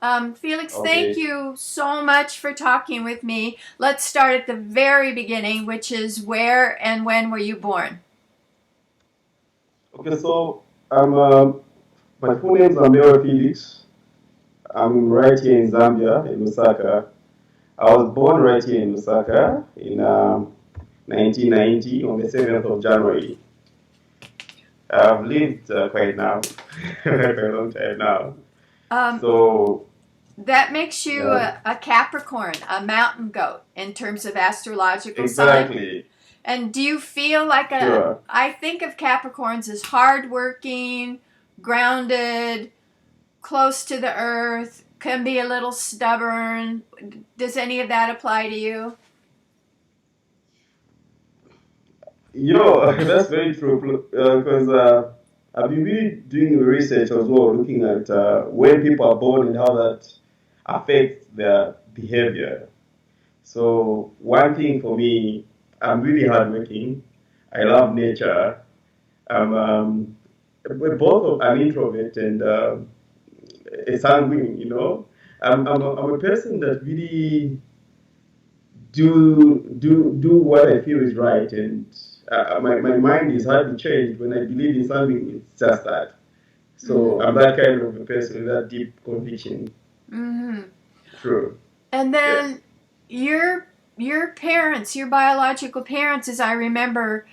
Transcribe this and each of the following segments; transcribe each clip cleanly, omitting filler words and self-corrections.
Felix, thank Okay. you so much for talking with me. Let's start at the very beginning, which is where and when were you born? Okay, so my full name is Mbewe Felix. I'm right here in Zambia, in Lusaka. I was born right here in Lusaka in 1990 on the 7th of January. I've lived quite now, quite a long time now. Um, So, that makes you yeah, a Capricorn, a mountain goat in terms of astrological sign. exactly, And do you feel like a? sure. I think of Capricorns as hardworking, grounded, close to the earth, can be a little stubborn. Does any of that apply to you? That's very true because I've been really doing research as well, looking at when people are born and how that affects their behavior. So one thing for me, I'm really hardworking. I love nature. We're both of an introvert and a sanguine. I'm a person that really do what I feel is right, and my mind is hardly changed when I believe in something. It's just that. Mm-hmm. So I'm that kind of a person with that deep conviction. Mm-hmm. True. And Yes. then your parents, your biological parents, as I remember,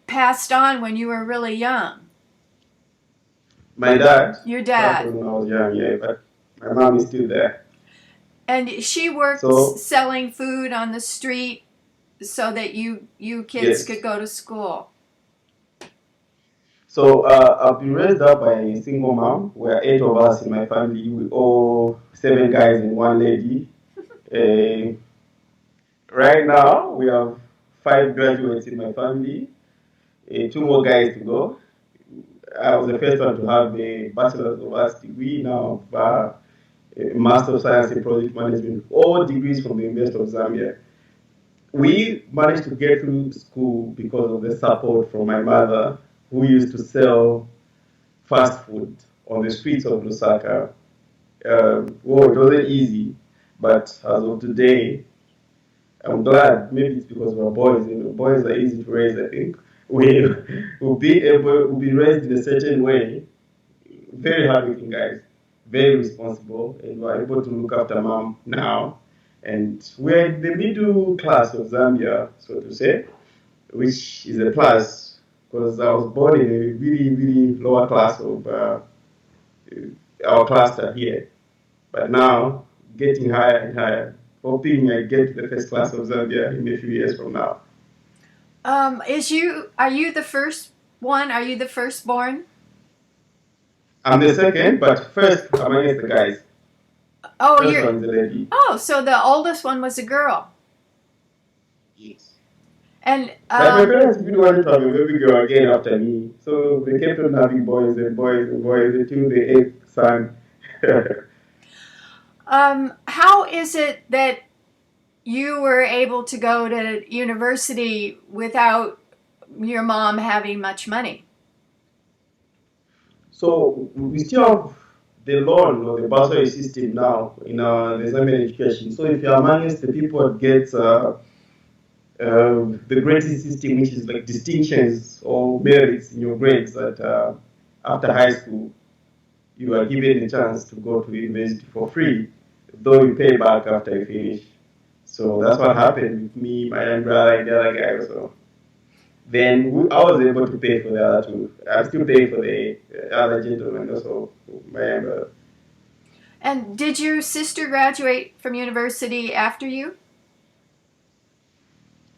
passed on when you were really young. My dad Your passed dad. on when I was young, yeah, but my mom is still there. And she worked So selling food on the street so that you kids could yes. go to school. So I've been raised up by a single mom. We're eight of us in my family. We all seven guys and one lady. Uh, right now we have five graduates in my family. Two more guys to go. I was the first one to have the Bachelor's of Arts degree. Now a Master of Science in Project Management. All degrees from the University of Zambia. We managed to get through school because of the support from my mother, who used to sell fast food on the streets of Lusaka. It wasn't easy, but as of today, I'm glad. Maybe it's because we're boys. Boys are easy to raise. I think we will be raised in a certain way. Very hardworking guys, very responsible, and we're able to look after mom now. And we're in the middle class of Zambia, so to say, which is a plus because I was born in a really, really lower class of our cluster here. But now, getting higher and higher, hoping I get to the first class of Zambia in a few years from now. Is you are you the first one? Are you the firstborn? I'm the second, but first I'm against the guys. Oh, First you're. one is a lady. Oh, so the oldest one was a girl. Yes. And But my parents really wanted to have a baby girl again after me. So they kept on having boys and boys and boys until the eighth son. how is it that you were able to go to university without your mom having much money? So we still have the loan or the bursary system now in the Zambian education. So if you're amongst the people that get the grading system, which is like distinctions or merits in your grades at after high school, you are given the chance to go to university for free, though you pay back after you finish. So that's what happened with me, my young brother, and the other guy. So then I was able to pay for the other two. I'm still paying for the other gentleman also, my young brother. And did your sister graduate from university after you?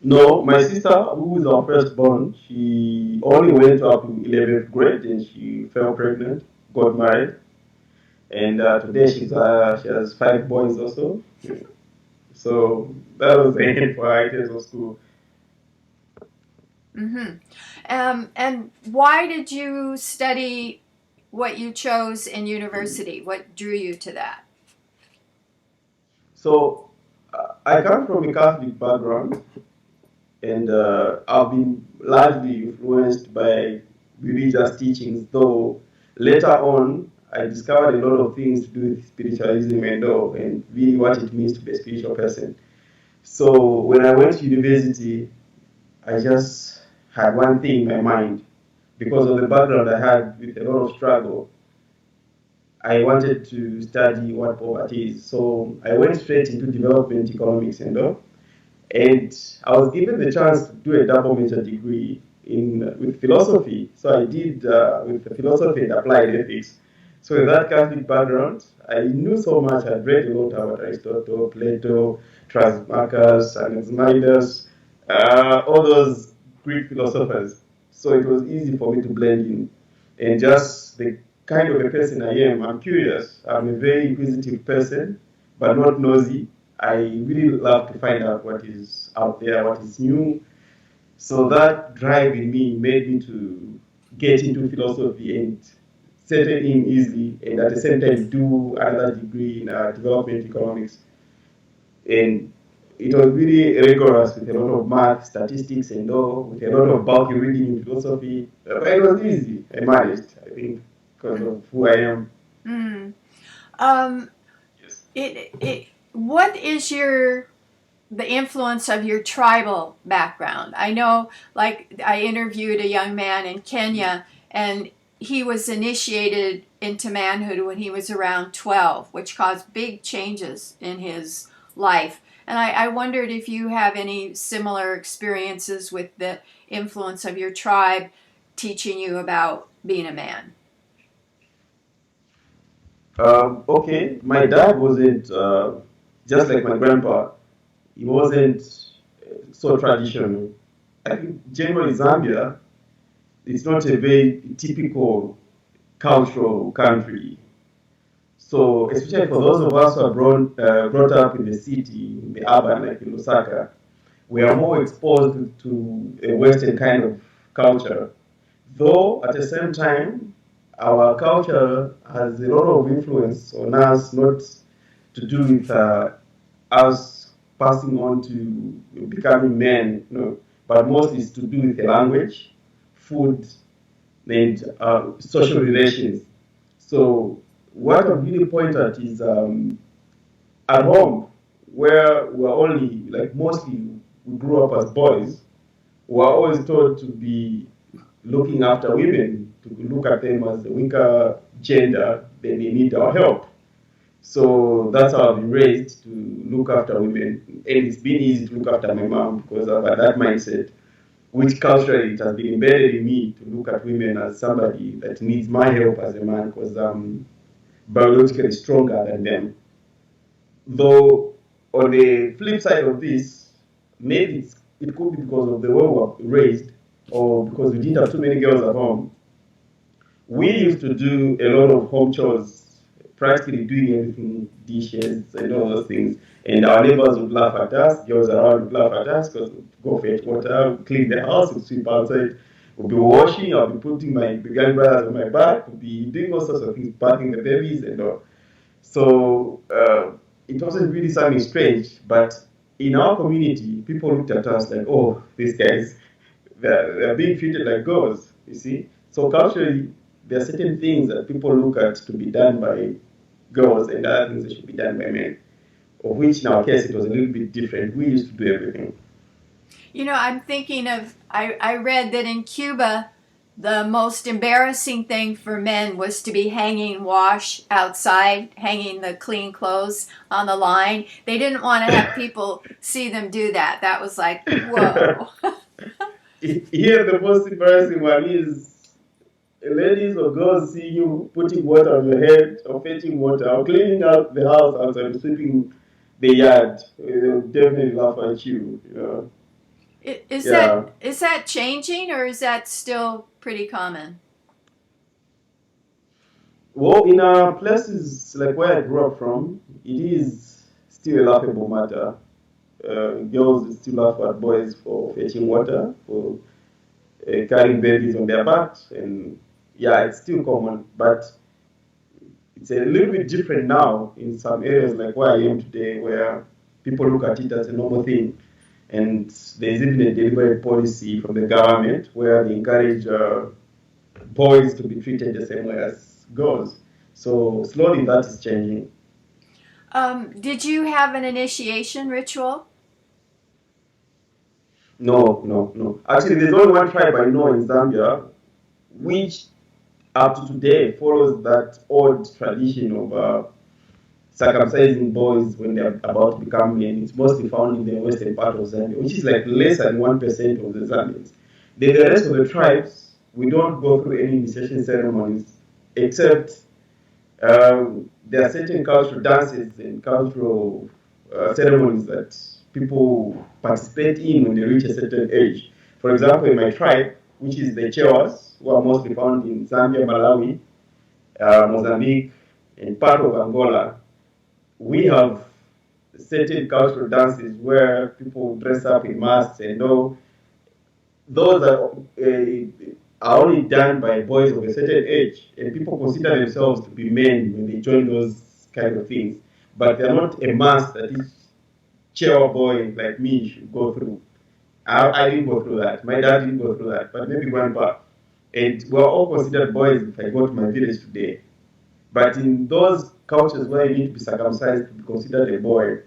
No, my sister, who is our firstborn, she only went up to 11th grade and she fell pregnant, got married, and today she has five boys also. So that was the end for her in terms of school. Mm-hmm. And why did you study what you chose in university? What drew you to that? So I come from a Catholic background, and I've been largely influenced by religious teachings, though later on I discovered a lot of things to do with spiritualism and all, and really what it means to be a spiritual person. So when I went to university, I just had one thing in my mind. Because of the background I had with a lot of struggle, I wanted to study what poverty is. So I went straight into development economics and all. And I was given the chance to do a double major degree in with philosophy. So I did with the philosophy and applied ethics. So with that Catholic background, I knew so much. I'd read a lot about Aristotle, Plato, Thrasymachus, Anaximander, all those Greek philosophers. So it was easy for me to blend in. And just the kind of a person I am, I'm curious. I'm a very inquisitive person, but not nosy. I really love to find out what is out there, what is new. So that drive in me made me to get into philosophy and settle in easily, and at the same time do another degree in development economics. And it was really rigorous with a lot of math, statistics, and all, with a lot of bulky reading in philosophy. But it was easy. I managed, I think, because of who I am. Mm. Um, what is the influence of your tribal background? I know, like, I interviewed a young man in Kenya, and he was initiated into manhood when he was around 12, which caused big changes in his life. And I wondered if you have any similar experiences with the influence of your tribe teaching you about being a man. Okay, my dad wasn't just like my grandpa. He wasn't so traditional. I think generally Zambia, it's not a very typical cultural country. So especially for those of us who are brought up in the city, in the urban, like in Lusaka, we are more exposed to a Western kind of culture. Though at the same time, our culture has a lot of influence on us, not to do with us passing on to becoming men, but mostly it's to do with the language, food, and social relations. So what I really point at is at home, where we're only, like mostly we grew up as boys, we're always told to be looking after women, to look at them as the weaker gender, then they need our help. So that's how I've been raised, to look after women. And it's been easy to look after my mom because I've had that mindset, which culturally it has been embedded in me to look at women as somebody that needs my help as a man because I'm biologically stronger than them. Though on the flip side of this, maybe it could be because of the way we were raised or because we didn't have too many girls at home. We used to do a lot of home chores, practically doing everything, dishes and all those things. And our neighbors would laugh at us, girls around would laugh at us because we'd go fetch water, clean the house, we'd sweep outside, we'd be washing, I'll be putting my young brothers on my back, we'd be doing all sorts of things, bathing the babies and all. So it wasn't really something strange, but in our community, people looked at us like, oh, these guys, they're being treated like gods, you see. So culturally, there are certain things that people look at to be done by girls and other things that should be done by men, of which in our case it was a little bit different. We used to do everything. You know, I'm thinking of, I read that in Cuba, the most embarrassing thing for men was to be hanging wash outside, hanging the clean clothes on the line. They didn't want to have people see them do that. That was like, whoa. Here, the most embarrassing one is ladies or girls see you putting water on your head or fetching water or cleaning out the house outside, sweeping the yard. They'll definitely laugh at you. Is Yeah. that changing, or is that still pretty common? Well, in places like where I grew up from, it is still a laughable matter. Girls still laugh at boys for fetching water, for carrying babies on their backs, and yeah, it's still common, but it's a little bit different now in some areas like where I am today, where people look at it as a normal thing. And there's even a deliberate policy from the government where they encourage boys to be treated the same way as girls. So slowly that is changing. Did you have an initiation ritual? No, no, no. Actually, there's only one tribe I know in Zambia, which up to today follows that old tradition of circumcising boys when they're about to become men. It's mostly found in the western part of Zambia, which is like less than 1% of the Zambians. The rest of the tribes, we don't go through any initiation ceremonies, except there are certain cultural dances and cultural ceremonies that people participate in when they reach a certain age. For example, in my tribe, which is the Chewas, who are mostly found in Zambia, Malawi, Mozambique, and part of Angola, we have certain cultural dances where people dress up in masks and all. Those are only done by boys of a certain age, and people consider themselves to be men when they join those kind of things. But they're not a mask that each chair boy like me should go through. I didn't go through that. My dad didn't go through that, but maybe grandpa. And we're all considered boys if I go to my village today. But in those cultures where you need to be circumcised to be considered a boy,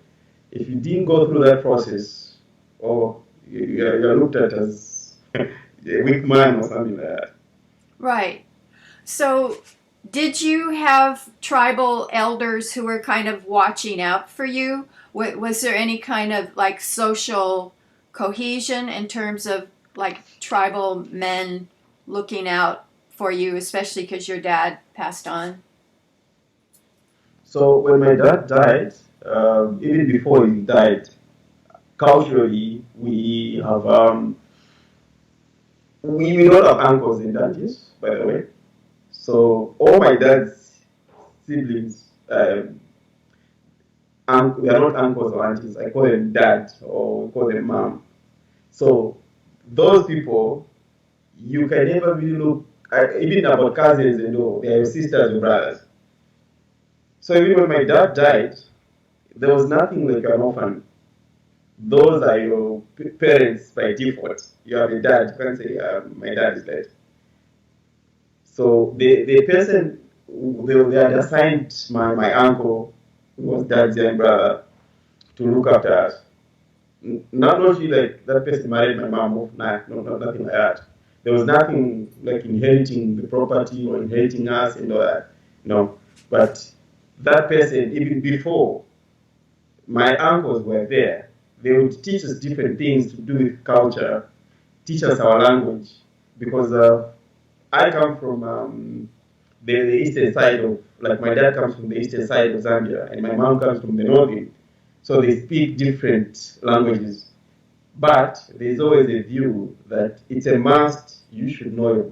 if you didn't go through that process, or you're looked at as a weak man or something like that. Right. So, did you have tribal elders who were kind of watching out for you? Was there any kind of like social cohesion in terms of like tribal men looking out for you, especially because your dad passed on? So when my dad died, even before he died, culturally we don't have uncles and aunties, by the way. So all my dad's siblings, they are not uncles or aunties. I call them dad or we call them mom. So those people, you can never really look, even about cousins and all, they are your sisters or brothers. So even when my dad died, there was nothing like an orphan. Those are your parents by default. You have a dad, you can't say, my dad is dead. So the person, they had assigned my uncle, who was dad's young brother, to look after us. Not only like that person married my mom, no, nothing like that. There was nothing like inheriting the property or inheriting us and all that. No. But that person, even before my uncles were there, they would teach us different things to do with culture, teach us our language, because I come from the eastern side of, like my dad comes from the eastern side of Zambia, and my mom comes from the northern. So they speak different languages. But there's always a view that it's a must, you should know your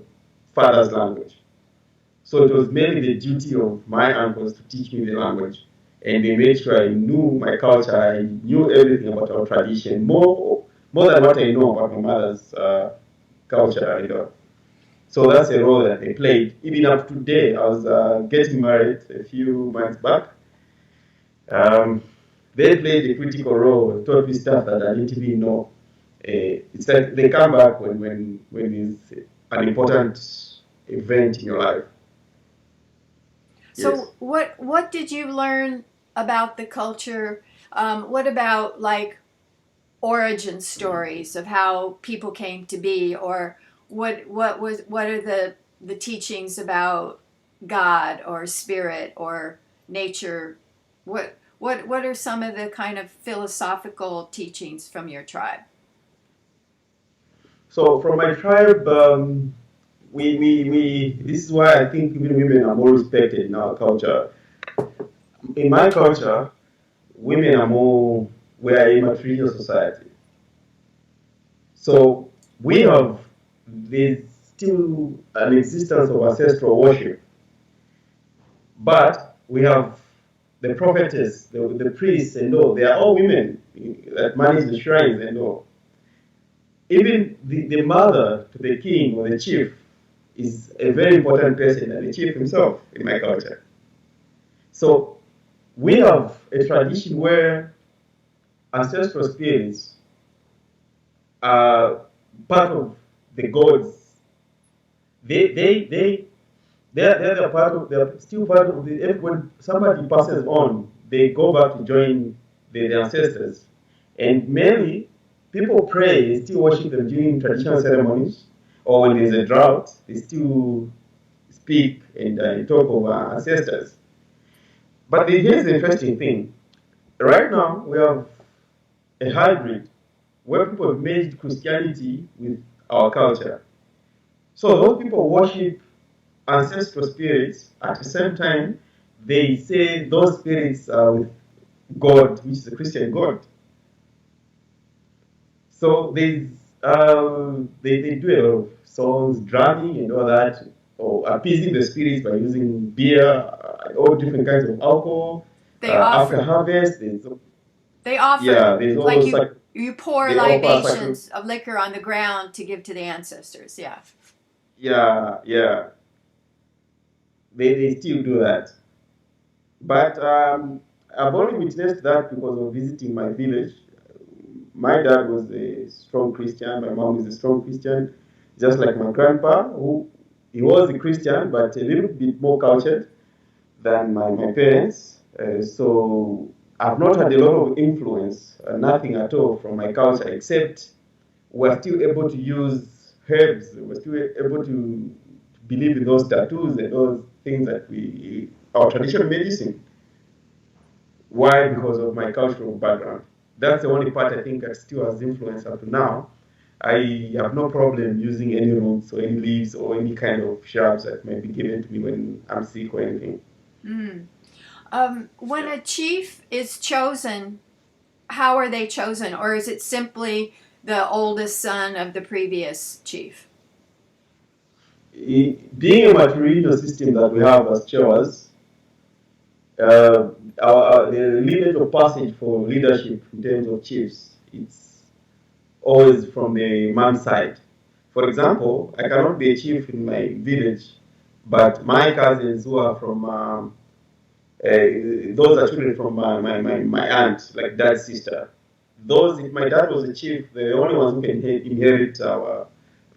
father's language. So it was mainly the duty of my uncles to teach me the language. And they made sure I knew my culture, I knew everything about our tradition, more than what I know about my mother's culture, you know. So that's a role that they played. Even up to today, I was getting married a few months back. Um, they played a critical role, taught me stuff that I didn't even know. It's like they come back when it's an important event in your life. Yes. So, what did you learn about the culture? What about like origin stories of how people came to be, or what are the teachings about God or spirit or nature? What are some of the kind of philosophical teachings from your tribe? So from my tribe, this is why I think even women are more respected in our culture. In my culture, women are more, we are a matrilineal society. So we have, there's still an existence of ancestral worship, but we have the prophetess, the priests and all, they are all women that manage the shrines and all. Even the mother to the king or the chief is a very important person, and the chief himself in my culture. So we have a tradition where ancestral spirits are part of the gods. They they're still part of when somebody passes on, they go back to join their ancestors. And mainly, people pray, they still worship them during traditional ceremonies, or when there's a drought, they still speak and talk of our ancestors. But here's the interesting thing. Right now, we have a hybrid where people have merged Christianity with our culture. So those people worship ancestral spirits. At the same time, they say those spirits are with God, which is a Christian God. So they do a lot of songs, drumming and all that, or appeasing the spirits by using beer, all different kinds of alcohol. They offer. After harvest, They offer. yeah, there's all Like those you pour they offer libations of liquor on the ground to give to the ancestors. Yeah. yeah. They still do that. But I've only witnessed that because of visiting my village. My dad was a strong Christian. My mom is a strong Christian, just like my grandpa, who he was a Christian, but a little bit more cultured than my parents. So I've not had a lot of influence, nothing at all from my culture, except we're still able to use herbs. We're still able to believe in those tattoos and those things that our traditional medicine. Why? Because of my cultural background. That's the only part I think that still has influence up to now. I have no problem using any roots or any leaves or any kind of shrubs that may be given to me when I'm sick or anything. Mm. When a chief is chosen, how are they chosen? Or is it simply the oldest son of the previous chief? Being a matrilineal system that we have as Chewas, the lineage of passage for leadership in terms of chiefs, it's always from the man's side. For example, I cannot be a chief in my village, but my cousins who are from, those are children from my aunt, like dad's sister. Those, if my dad was a chief, they're the only ones who can inherit our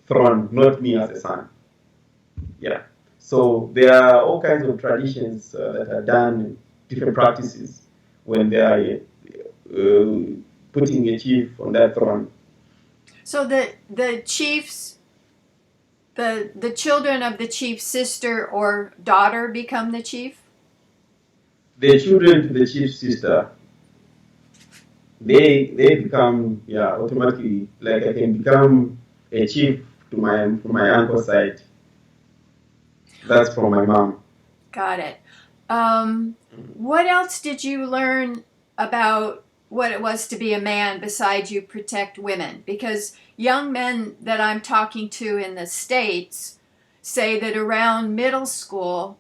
throne, not me as a son. Yeah. So there are all kinds of traditions that are done, different practices when they are putting a chief on that throne. So the chiefs, the children of the chief's sister or daughter become the chief? The children to the chief's sister, they become, yeah, automatically, like I can become a chief to from my uncle's side. That's from my mom. Got it. What else did you learn about what it was to be a man besides you protect women? Because young men that I'm talking to in the States say that around middle school,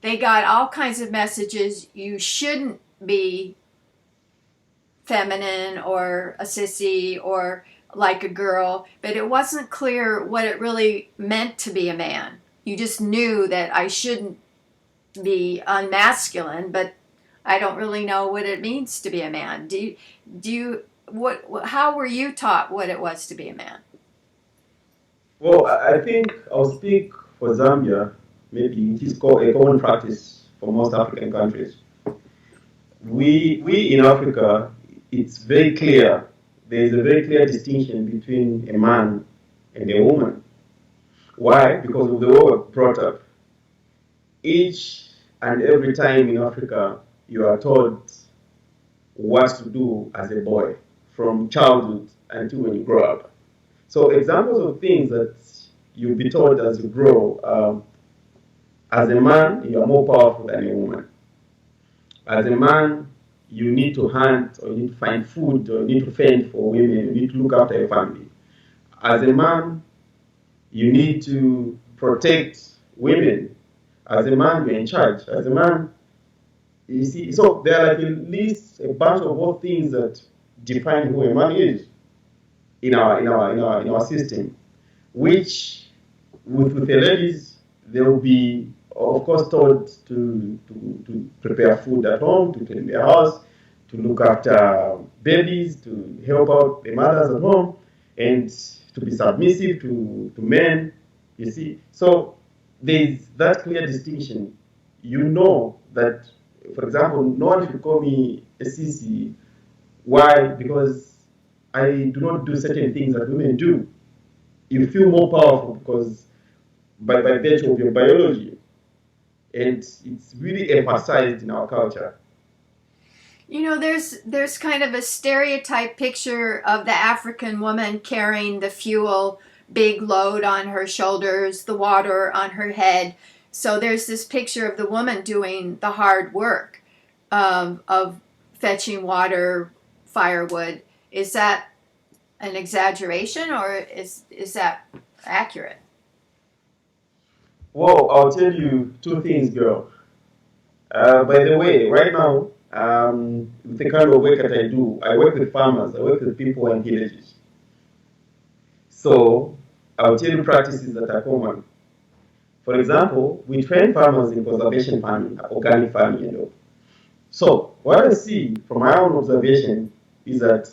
they got all kinds of messages. You shouldn't be feminine or a sissy or like a girl, but it wasn't clear what it really meant to be a man. You just knew that I shouldn't be unmasculine, but I don't really know what it means to be a man. How were you taught what it was to be a man? Well, I think I'll speak for Zambia. Maybe it is called a common practice for most African countries. We in Africa, it's very clear. There is a very clear distinction between a man and a woman. Why? Because of the way we're brought up. Each and every time in Africa, you are taught what to do as a boy from childhood until when you grow up. So examples of things that you'll be taught as you grow. As a man, you are more powerful than a woman. As a man, you need to hunt, or you need to find food, or you need to fend for women, you need to look after your family. As a man, you need to protect women. As a man, you're in charge. As a man, you see, so there are like at least a bunch of all things that define who a man is in our system, which with the ladies, they will be, of course, taught to prepare food at home, to clean their house, to look after babies, to help out the mothers at home, and to be submissive to men, you see. So there's that clear distinction. You know that, for example, no one should call me a sissy. Why? Because I do not do certain things that women do. You feel more powerful because by virtue of your biology, and it's really emphasized in our culture. You know, there's kind of a stereotype picture of the African woman carrying the fuel, big load on her shoulders, the water on her head. So there's this picture of the woman doing the hard work of fetching water, firewood. Is that an exaggeration, or is that accurate? Well, I'll tell you two things, girl. By the way, right now, the kind of work that I do, I work with farmers, I work with people in villages. So I'll tell you practices that are common. For example, we train farmers in conservation farming, organic farming, you know. So what I see from my own observation is that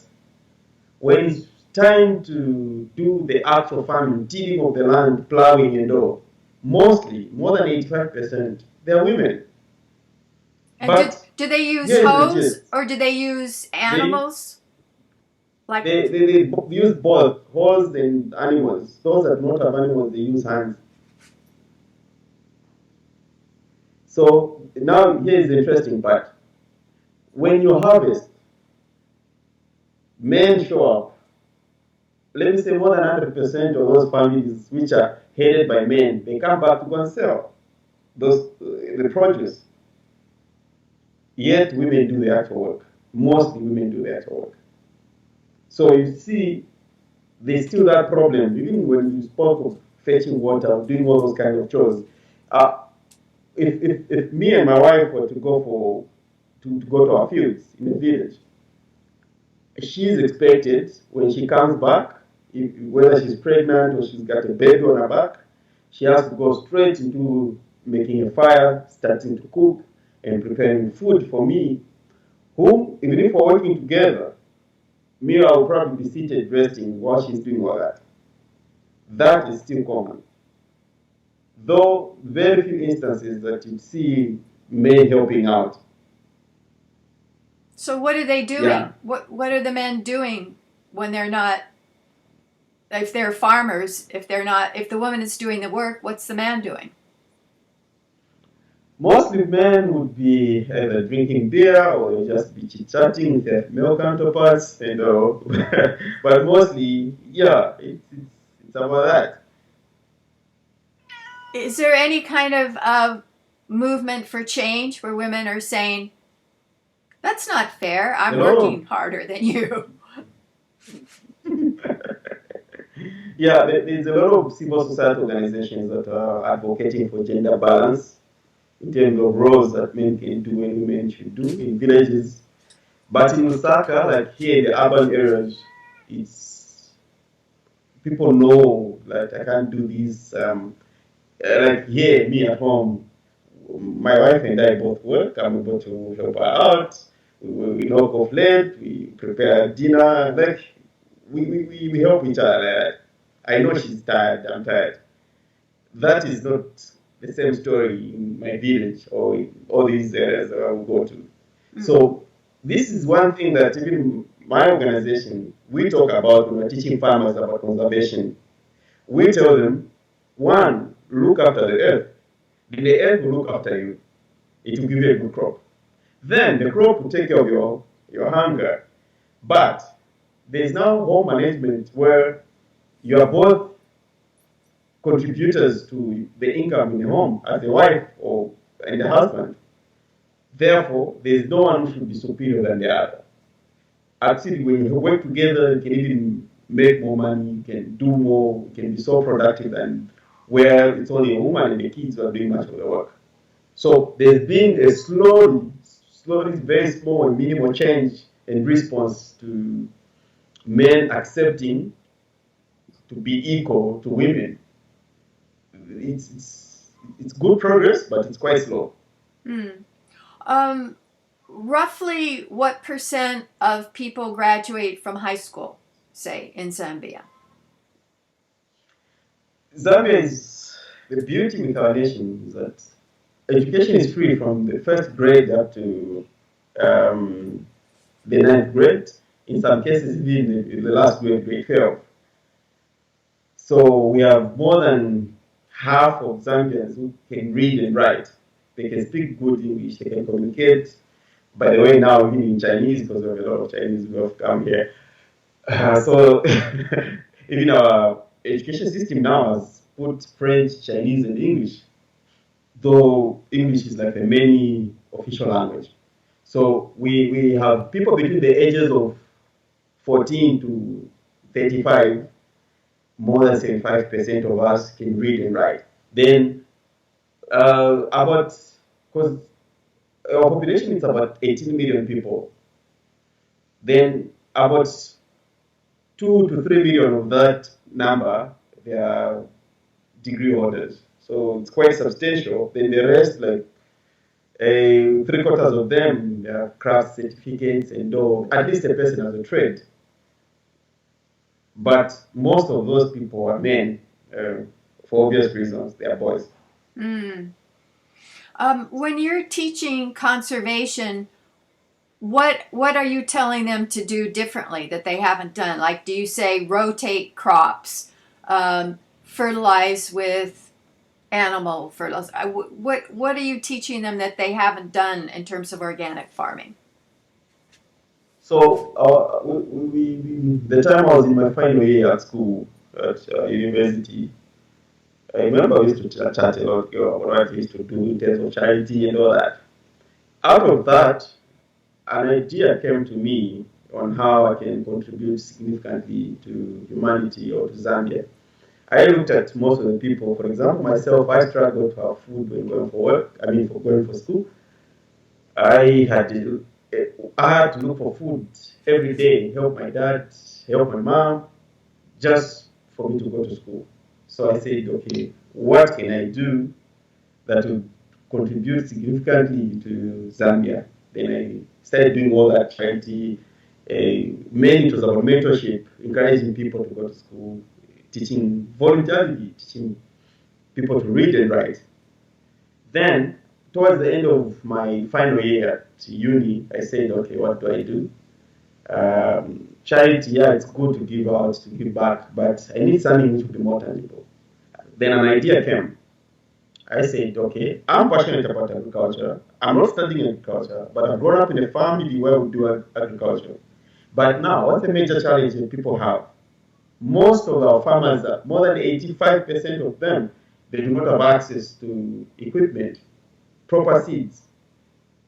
when it's time to do the actual farming, tilling of the land, plowing and all, mostly, more than 85%, they're women. And But do they use here's the hoes gist. or do they use They, animals? Like, they use both horse and animals. Those that don't have animals, they use hands. So now here's the interesting part. When you harvest, men show up. Let me say more than 100% of those families which are headed by men, they come back to go and sell those the produce. Yet women do the actual work. Mostly women do the actual work. So you see, there's still that problem. Even when you spoke of fetching water, doing all those kind of chores, uh, if me and my wife were to go to go to our fields in the village, she's expected when she comes back, whether she's pregnant or she's got a baby on her back, she has to go straight into making a fire, starting to cook, and preparing food for me, whom, even if we're working together, me, I will probably be seated resting while she's doing all that. That is still common. Though very few instances that you see men helping out. so what are they Yeah. doing? What are the men doing when they're not, if they're farmers, if they're not, if the woman is doing the work, what's the man doing? Mostly men would be either drinking beer or just be chit-chatting with their male counterparts, you know. But mostly, yeah, it's about that. Is there any kind of movement for change where women are saying, that's not fair, A I'm lot working of harder than you? yeah, there's a lot of civil society organizations that are advocating for gender balance in terms of roles that men can do and women should do in villages. But in Lusaka, like here in the urban areas, it's people know like I can't do this. Like here, me at home, my wife and I both work. I'm able to help her out. We knock off late. We prepare dinner. Like we help each other. Like, I know she's tired. I'm tired. That is not the same story in my village or in all these areas that I will go to. So this is one thing that even my organization, we talk about when we're teaching farmers about conservation. We tell them, one, look after the earth. The earth will look after you. It will give you a good crop. Then the crop will take care of your hunger. But there's now home management where you are both contributors to the income in the home as a wife or and the husband. Therefore, there's no one who should be superior than the other. Actually, when you work together, you can even make more money, you can do more, you can be so productive than where it's only a woman and the kids who are doing much of the work. So there's been a slowly, very small and minimal change in response to men accepting to be equal to women. It's good progress, but it's quite slow. Hmm. Um, Roughly what percent of people graduate from high school, say, in Zambia? Zambia is the beauty with our nation is that education is free from the first grade up to the ninth grade. In some cases, even the last grade, grade 12. So we have more than half of Zambians who can read and write. They can speak good English, they can communicate. By the way, now even in Chinese, because we have a lot of Chinese who have come here. So even our education system now has put French, Chinese, and English, though English is like the main official language. So we have people between the ages of 14 to 35, more than 75% of us can read and write. Then because our population is about 18 million people, then about 2 to 3 million of that number, they are degree holders. So it's quite substantial. Then the rest, like three quarters of them, they have craft certificates and or at least a person has a trade. But most of those people are men, for obvious reasons. They are boys. Mm. When you're teaching conservation, what are you telling them to do differently that they haven't done? Like, do you say rotate crops, fertilize with animal fertilizer? What are you teaching them that they haven't done in terms of organic farming? So the time I was in my final year at school, at university, I remember we used to chat a lot about what we used to do in terms of charity and all that. Out of that, an idea came to me on how I can contribute significantly to humanity or to Zambia. I looked at most of the people, for example, myself, I struggled to have food when going for work, for going for school. I had to, I had to look for food every day, help my dad, help my mom, just for me to go to school. So I said, okay, what can I do that will contribute significantly to Zambia? Then I started doing all that charity. Mainly it was about mentorship, encouraging people to go to school, teaching voluntarily, teaching people to read and write. Then, towards the end of my final year at uni, I said, okay, what do I do? Charity, yeah, it's good to give out, to give back, but I need something which will be more tangible. Then an idea came. I said, okay, I'm passionate about agriculture. I'm not studying agriculture, but I've grown up in a family where we do agriculture. But now, what's the major challenge that people have? Most of our farmers, more than 85% of them, they do not have access to equipment, proper seeds.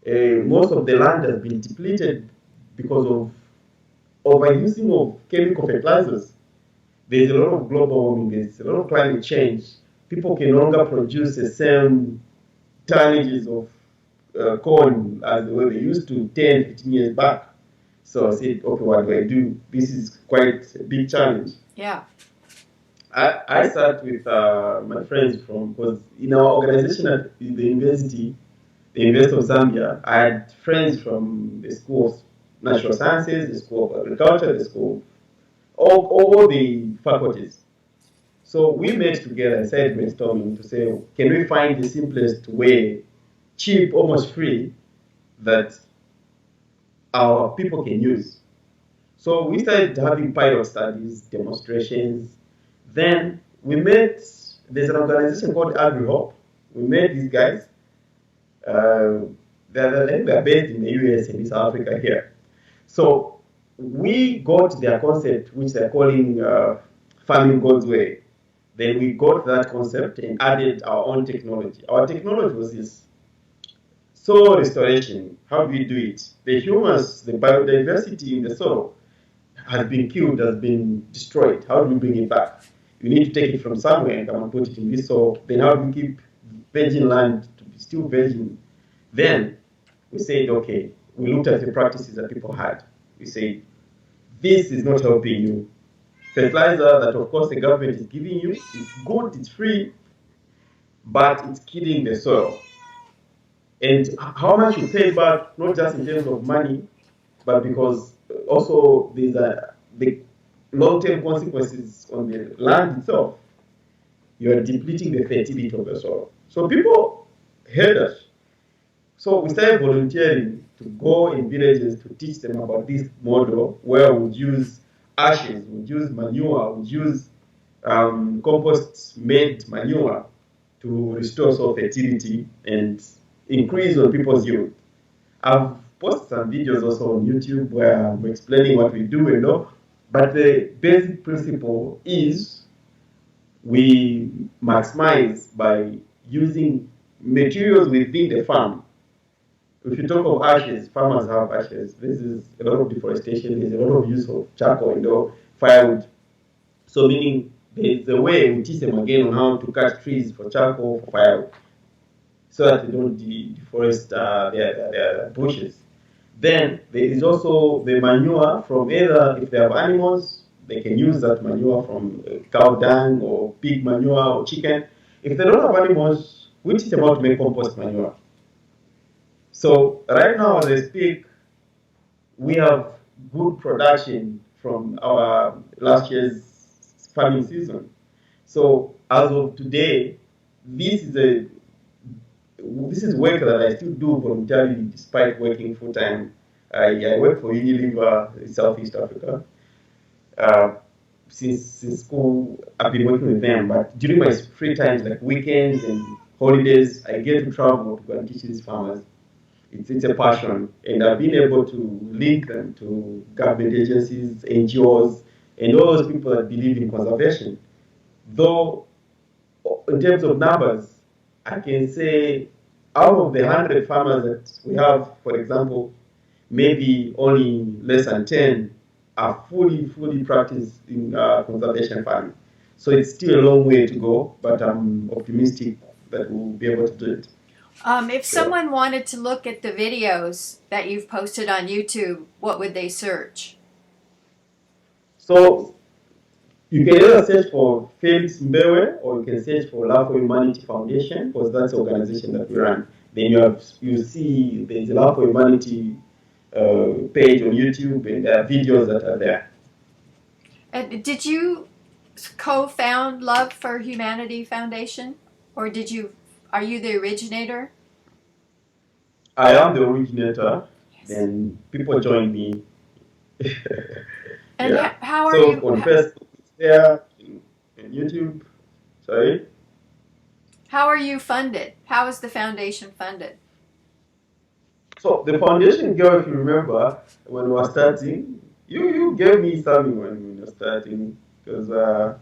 Most of the land has been depleted because of overusing of chemical fertilizers. There's a lot of global warming, there's a lot of climate change. People can no longer produce the same tonnages of corn as the way they used to 10, 15 years back. So I said, okay, what do I do? This is quite a big challenge. Yeah. I sat with my friends because in our organization at the University of Zambia, I had friends from the School of Natural Sciences, the School of Agriculture, the School, all the faculties. So we met together and started brainstorming to say, can we find the simplest way, cheap, almost free, that our people can use? So we started having pilot studies, demonstrations. Then we met, there's an organization called AgriHope. We met these guys. They're based in the US and in South Africa here. So we got their concept, which they're calling farming God's way. Then we got that concept and added our own technology. Our technology was this soil restoration. How do we do it? The humus, the biodiversity in the soil has been killed, has been destroyed. How do we bring it back? You need to take it from somewhere and come and put it in this soil. Then how do we keep virgin land to be still virgin? Then we said, okay, we looked at the practices that people had. We said, this is not helping you. Fertilizer that, of course, the government is giving you is good, it's free, but it's killing the soil. And how much you pay back, not just in terms of money, but because also there's the long-term consequences on the land itself. you are depleting the fertility of the soil. So people heard us. So we started volunteering to go in villages to teach them about this model where we would use ashes, we would use manure, we would use compost-made manure to restore soil fertility and increase on people's yield. I've posted some videos also on YouTube where I'm explaining what we do, but the basic principle is we maximize by using materials within the farm. If you talk of ashes, farmers have ashes. This is a lot of deforestation. There's a lot of use of charcoal, firewood. So meaning there's a way we teach them again on how to cut trees for charcoal, for firewood, so that they don't deforest their bushes. Then there is also the manure from either, if they have animals, they can use that manure from cow dung or pig manure or chicken. If they don't have animals, we teach them how to make compost manure. So right now, as I speak, we have good production from our last year's farming season. So as of today, this is work that I still do voluntarily despite working full time. I work for Unilever in Southeast Africa. Since school, I've been working with them, but during my free times, like weekends and holidays, I get to travel to go and teach these farmers. It's a passion, and I've been able to link them to government agencies, NGOs, and all those people that believe in conservation. Though, in terms of numbers, I can say out of the 100 farmers that we have, for example, maybe only less than 10 are fully practiced in conservation farming. So it's still a long way to go, but I'm optimistic that we'll be able to do it. If someone wanted to look at the videos that you've posted on YouTube, what would they search? So you can either search for Felix Mbewe or you can search for Love for Humanity Foundation, because that's the organization that we run. Then you see there's a Love for Humanity page on YouTube, and there are videos that are there. Did you co-found Love for Humanity Foundation, or are you the originator? I am the originator. Yes. Then people join me. And yeah. How are you? On Facebook, it's there, and YouTube. Sorry. How are you funded? How is the foundation funded? So the foundation, girl, if you remember, when we were starting, you gave me something when we were starting, because I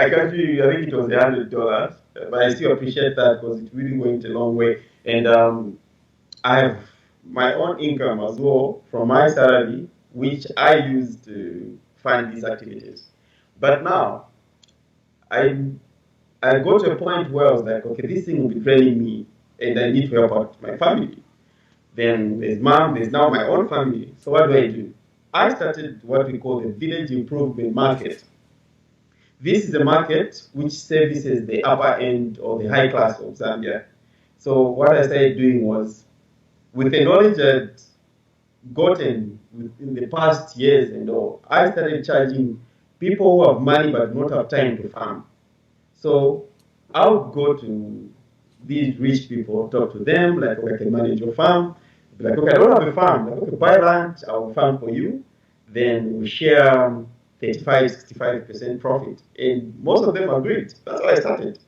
can't really, I think it was $100, but I still appreciate that because it really went a long way. And I have my own income as well from my salary, which I use to fund these activities. But now, I got to a point where I was like, okay, this thing will be draining me, and I need to help out my family. Then there's mom, there's now my own family. So what do? I started what we call the Village Improvement Market. This is a market which services the upper end or the high class of Zambia. So what I started doing was, with the knowledge I'd gotten in the past years and all, I started charging people who have money but not have time to farm. So I would go to these rich people, talk to them, like, okay, I can manage your farm. Be like, okay, I don't have a farm. Like, okay, buy land, I will farm for you. Then we share 35, 65% profit. And most of them agreed. That's how I started.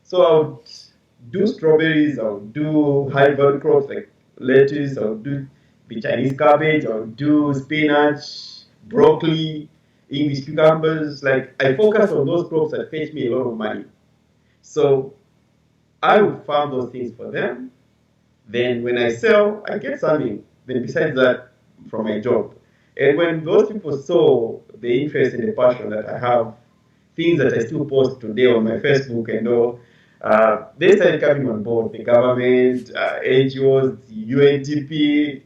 So I would do strawberries, I would do high value crops like lettuce, I would do the Chinese cabbage, I would do spinach, broccoli, English cucumbers. Like, I focus on those crops that fetch me a lot of money. So I would farm those things for them. Then when I sell, I get something. Then besides that, from my job. And when those people saw the interest and the passion that I have, things that I still post today on my Facebook and all, they started coming on board. The government, NGOs, the UNDP,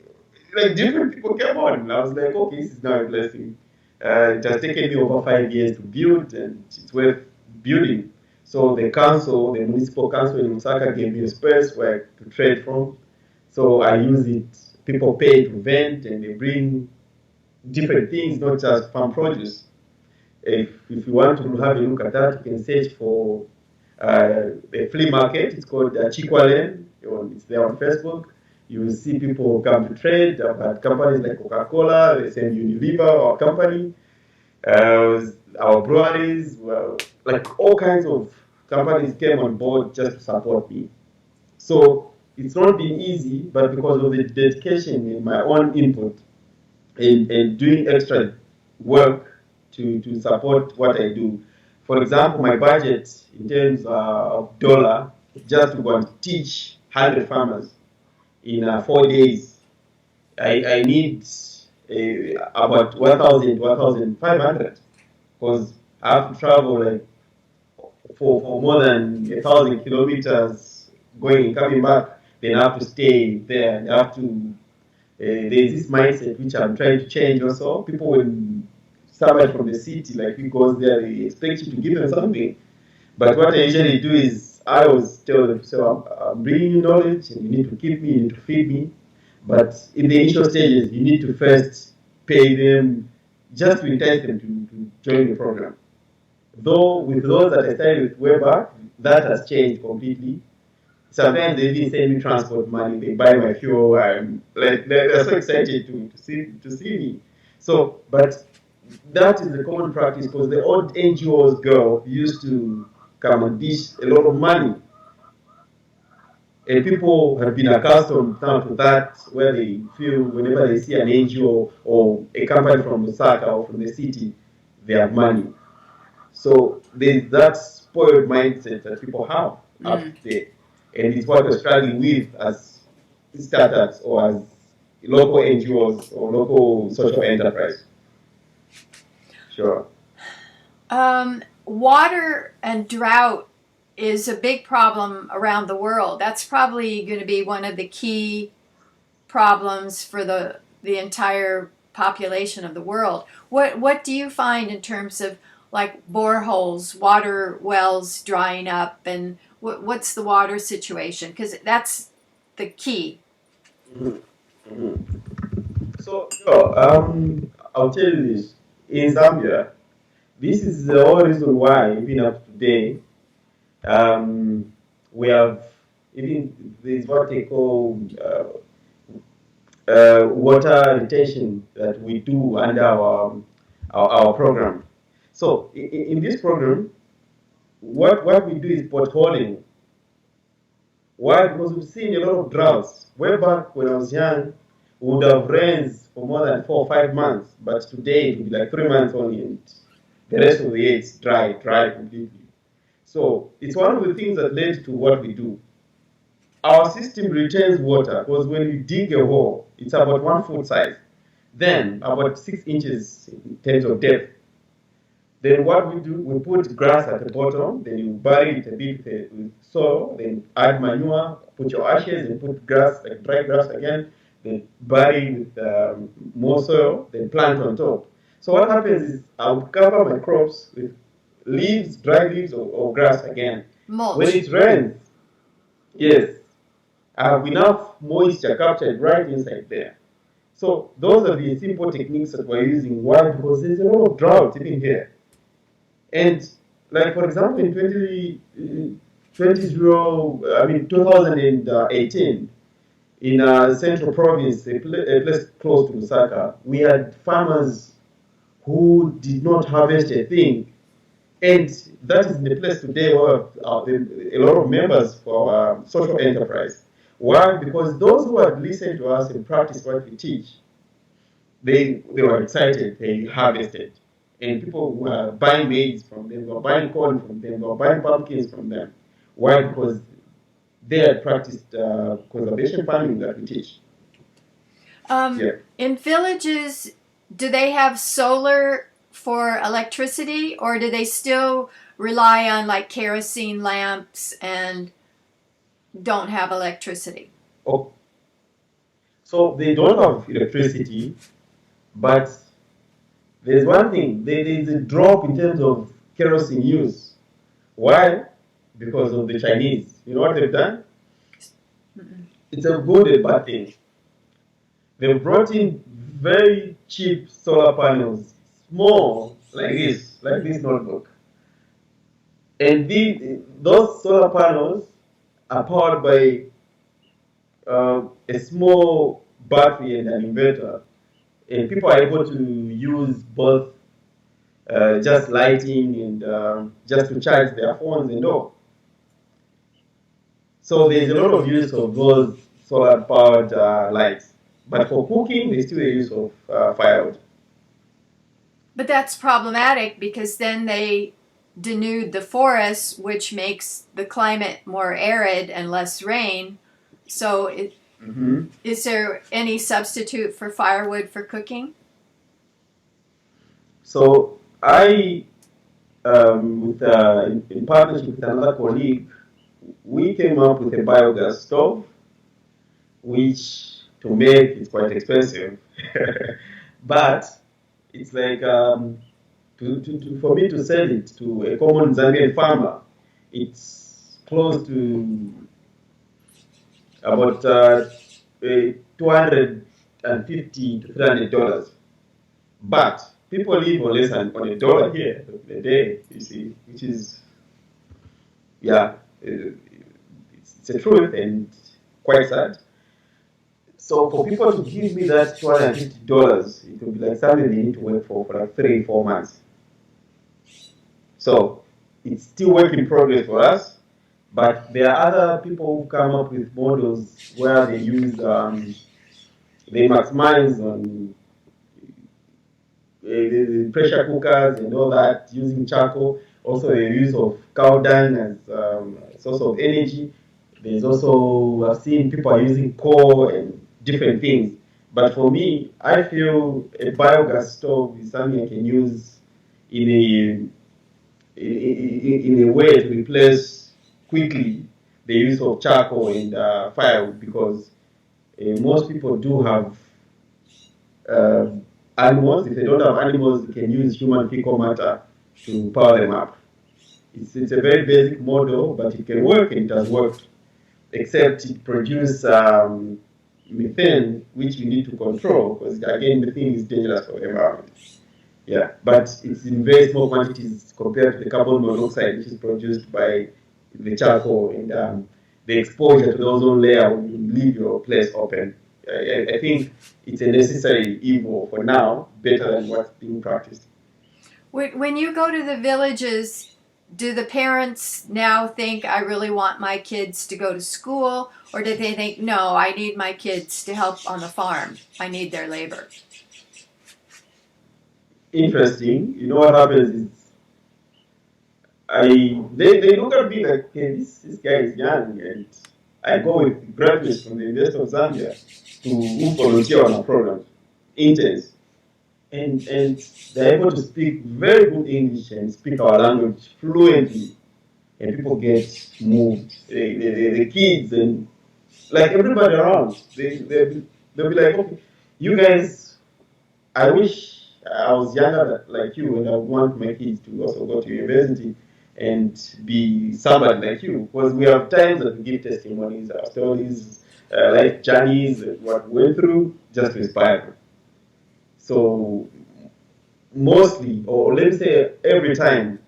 like different people came on. And I was like, okay, this is now a blessing. It has taken me over 5 years to build, and it's worth building. So the council, the municipal council in Lusaka, gave me a space where to trade from. So I use it. People pay to vent, and they bring different things, not just farm produce. If you want to have a look at that, you can search for a flea market. It's called Chikwalen. It's there on Facebook. You will see people come to trade about companies like Coca-Cola, the same Unilever, our company, our breweries, well, like all kinds of companies came on board just to support me. So it's not been easy, but because of the dedication and my own input and doing extra work to support what I do. For example, my budget in terms of dollar, just to go and teach 100 farmers in 4 days, I need about 1,000, 1,500 because I have to travel like for more than 1,000 kilometers going and coming back. Then I have to stay there. I have to there's this mindset which I'm trying to change also. People, when somebody from the city like you goes there, they expect you to give them something. But what I usually do is I always tell them, so I'm bringing you knowledge and you need to keep me, you need to feed me. But in the initial stages, you need to first pay them just to entice them to join the program. Though with those that I started with way back, that has changed completely. Sometimes they even send me transport money. They buy my fuel. I'm like they're so excited to see me. So, but that is the common practice because the old NGOs girl used to come and dish a lot of money, and people have been accustomed now to that, where they feel whenever they see an NGO or a company from Osaka or from the city, they have money. So there's that spoiled mindset that people have up there. And it's what we're struggling with as startups or as local NGOs or local social enterprise. Sure. Water and drought is a big problem around the world. That's probably going to be one of the key problems for the entire population of the world. What do you find in terms of like boreholes, water wells drying up, and what's the water situation? Because that's the key. So, I'll tell you this. In Zambia, this is the whole reason why, even up to today, we have even there's what they call water retention that we do under our program. So in this program, what we do is potholing. Why? Because we've seen a lot of droughts. Way back when I was young, we would have rains for more than 4 or 5 months, but today it would be like 3 months only, and the rest of the year it's dry completely. So it's one of the things that led to what we do. Our system retains water because when you dig a hole, it's about 1 foot size, then about 6 inches in terms of depth. Then what we do, we put grass at the bottom, then you bury it a bit with soil, then add manure, put your ashes, and put grass, like dry grass again, then bury with more soil, then plant on top. So what happens is I would cover my crops with leaves, dry leaves, or grass again. Mulch. When it rains, yes, I have enough moisture captured right inside there. So those are the simple techniques that we're using. Why? Because there's a lot of drought even here. And like for example, in 2018, in central province, a place close to Lusaka, we had farmers who did not harvest a thing. And that is the place today where a lot of members for our social enterprise. Why? Because those who had listened to us and practiced what we teach, they were excited, they harvested. And people were buying maize from them, they were buying corn from them, they were buying pumpkins from them. Why? Because they had practiced conservation farming that we teach. Yeah. In villages, do they have solar for electricity, or do they still rely on like kerosene lamps and don't have electricity? Oh, so they don't have electricity, but there's one thing, there's a drop in terms of kerosene use. Why? Because of the Chinese. You know what they've done? It's a good and bad thing. They've brought in very cheap solar panels, small, like this. like this notebook. And those solar panels are powered by a small battery and an inverter. And people are able to use both just lighting and just to charge their phones and all. So there's a lot of use of those solar powered lights. But for cooking, there's still a use of firewood. But that's problematic because then they denude the forests, which makes the climate more arid and less rain. So, is there any substitute for firewood for cooking? So I, in partnership with another colleague, we came up with a biogas stove, which to make is quite expensive, but it's like for me to sell it to a common Zambian farmer, it's close to about $250 to $300. But people live on less than on $1 here a day, you see, which is, yeah, it's a truth and quite sad. So for people to give me that $250, it will be like something they need to work for like 3 or 4 months. So it's still work in progress for us, but there are other people who come up with models where they use, they maximize on the pressure cookers and all that using charcoal. Also the use of cow dung as a source of energy. There's also, I've seen people are using coal and different things. But for me, I feel a biogas stove is something I can use in a way to replace quickly the use of charcoal and firewood, because most people do have uh, animals. If they don't have animals, they can use human fecal matter to power them up. It's a very basic model, but it can work and it has worked, except it produces methane, which we need to control, because again, methane is dangerous for the environment. Yeah, but it's in very small quantities compared to the carbon monoxide, which is produced by the charcoal and the exposure to the ozone layer when you leave your place open. I think it's a necessary evil for now, better than what's being practiced. When you go to the villages, do the parents now think I really want my kids to go to school, or do they think, no, I need my kids to help on the farm? I need their labor. Interesting. You know what happens is they look at me like, hey, this guy is young, and I go with graduates from the University of Zambia who volunteer on our program, interns, and they're able to speak very good English and speak our language fluently, and people get moved. The kids and like everybody around, they'll be like, okay, you guys, I wish I was younger like you, and I want my kids to also go to university and be somebody like you. Because we have times that we give testimonies, our stories, life journeys, what we went through, just to inspire them. So mostly, or let me say every time,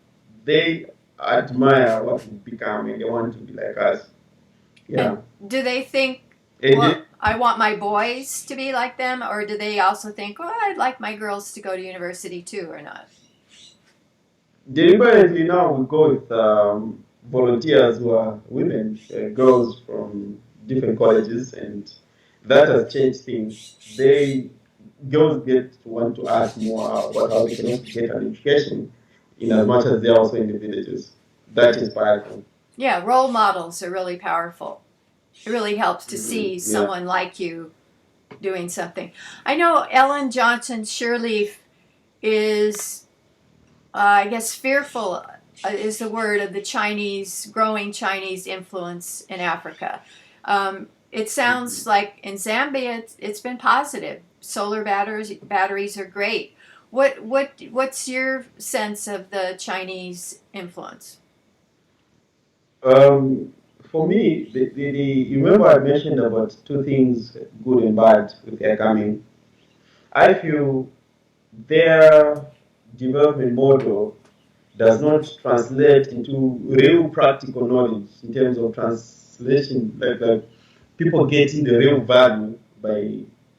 they admire what we've become and they want to be like us. Yeah. And do they think, And well, I want my boys to be like them, or do they also think, well, I'd like my girls to go to university too, or not? deliberately now we go with volunteers who are women, girls from different colleges, and that has changed things. Girls get to want to ask more about how they can also get an education, in as much as they're also in the villages. That is powerful. Yeah, role models are really powerful. It really helps to see Yeah. someone like you doing something. I know Ellen Johnson Sirleaf is, I guess, fearful is the word of the growing Chinese influence in Africa. It sounds like in Zambia it's been positive. Solar batteries are great. What's your sense of the Chinese influence? Um, for me, you remember I mentioned about two things, good and bad, with their coming. I feel their development model does not translate into real practical knowledge in terms of translation, like people getting the real value by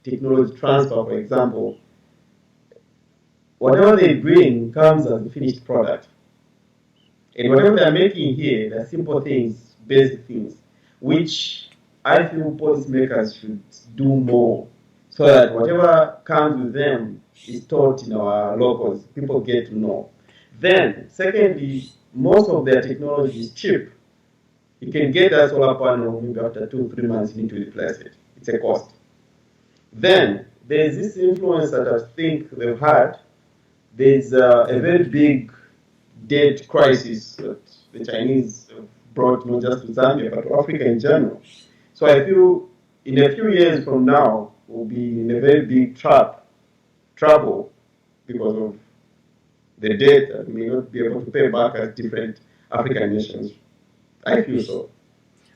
technology transfer, for example. Whatever they bring comes as a finished product. And whatever they're making here, they're simple things, basic things, which I feel policymakers should do more so that whatever comes with them is taught in our locals, people get to know. Then, secondly, most of their technology is cheap. You can get that solar panel maybe after 2 3 months, you need to replace it. It's a cost. Then, there's this influence that I think they've had. There's a very big debt crisis that the Chinese brought not just to Zambia but to Africa in general. So I feel in a few years from now we'll be in a very big trouble because of the debt that we may not be able to pay back as different African nations. I feel so.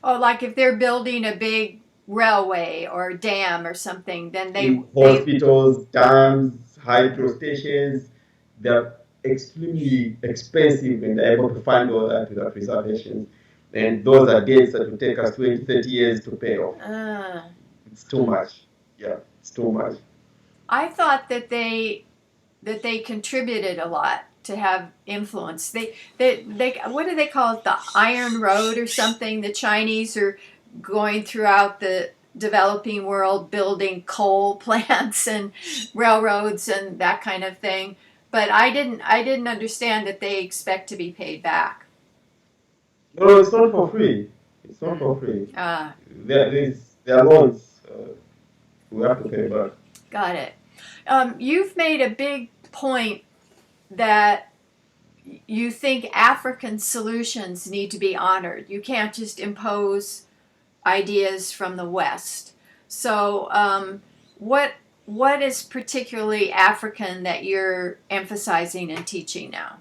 Oh, like if they're building a big railway or dam or something, then they Hospitals, dams, hydro stations, they're extremely expensive and they're able to fund all that without reservations. And those are debts that will take us 20, 30 years to pay off. It's too much. Yeah, it's too much. I thought that they contributed a lot to have influence. They what do they call it? The Iron Road or something? The Chinese are going throughout the developing world building coal plants and railroads and that kind of thing. But I didn't understand that they expect to be paid back. No, it's not for free. It's not for free. There are loans we have to pay back. Got it. You've made a big point that you think African solutions need to be honored. You can't just impose ideas from the West. So, what is particularly African that you're emphasizing and teaching now?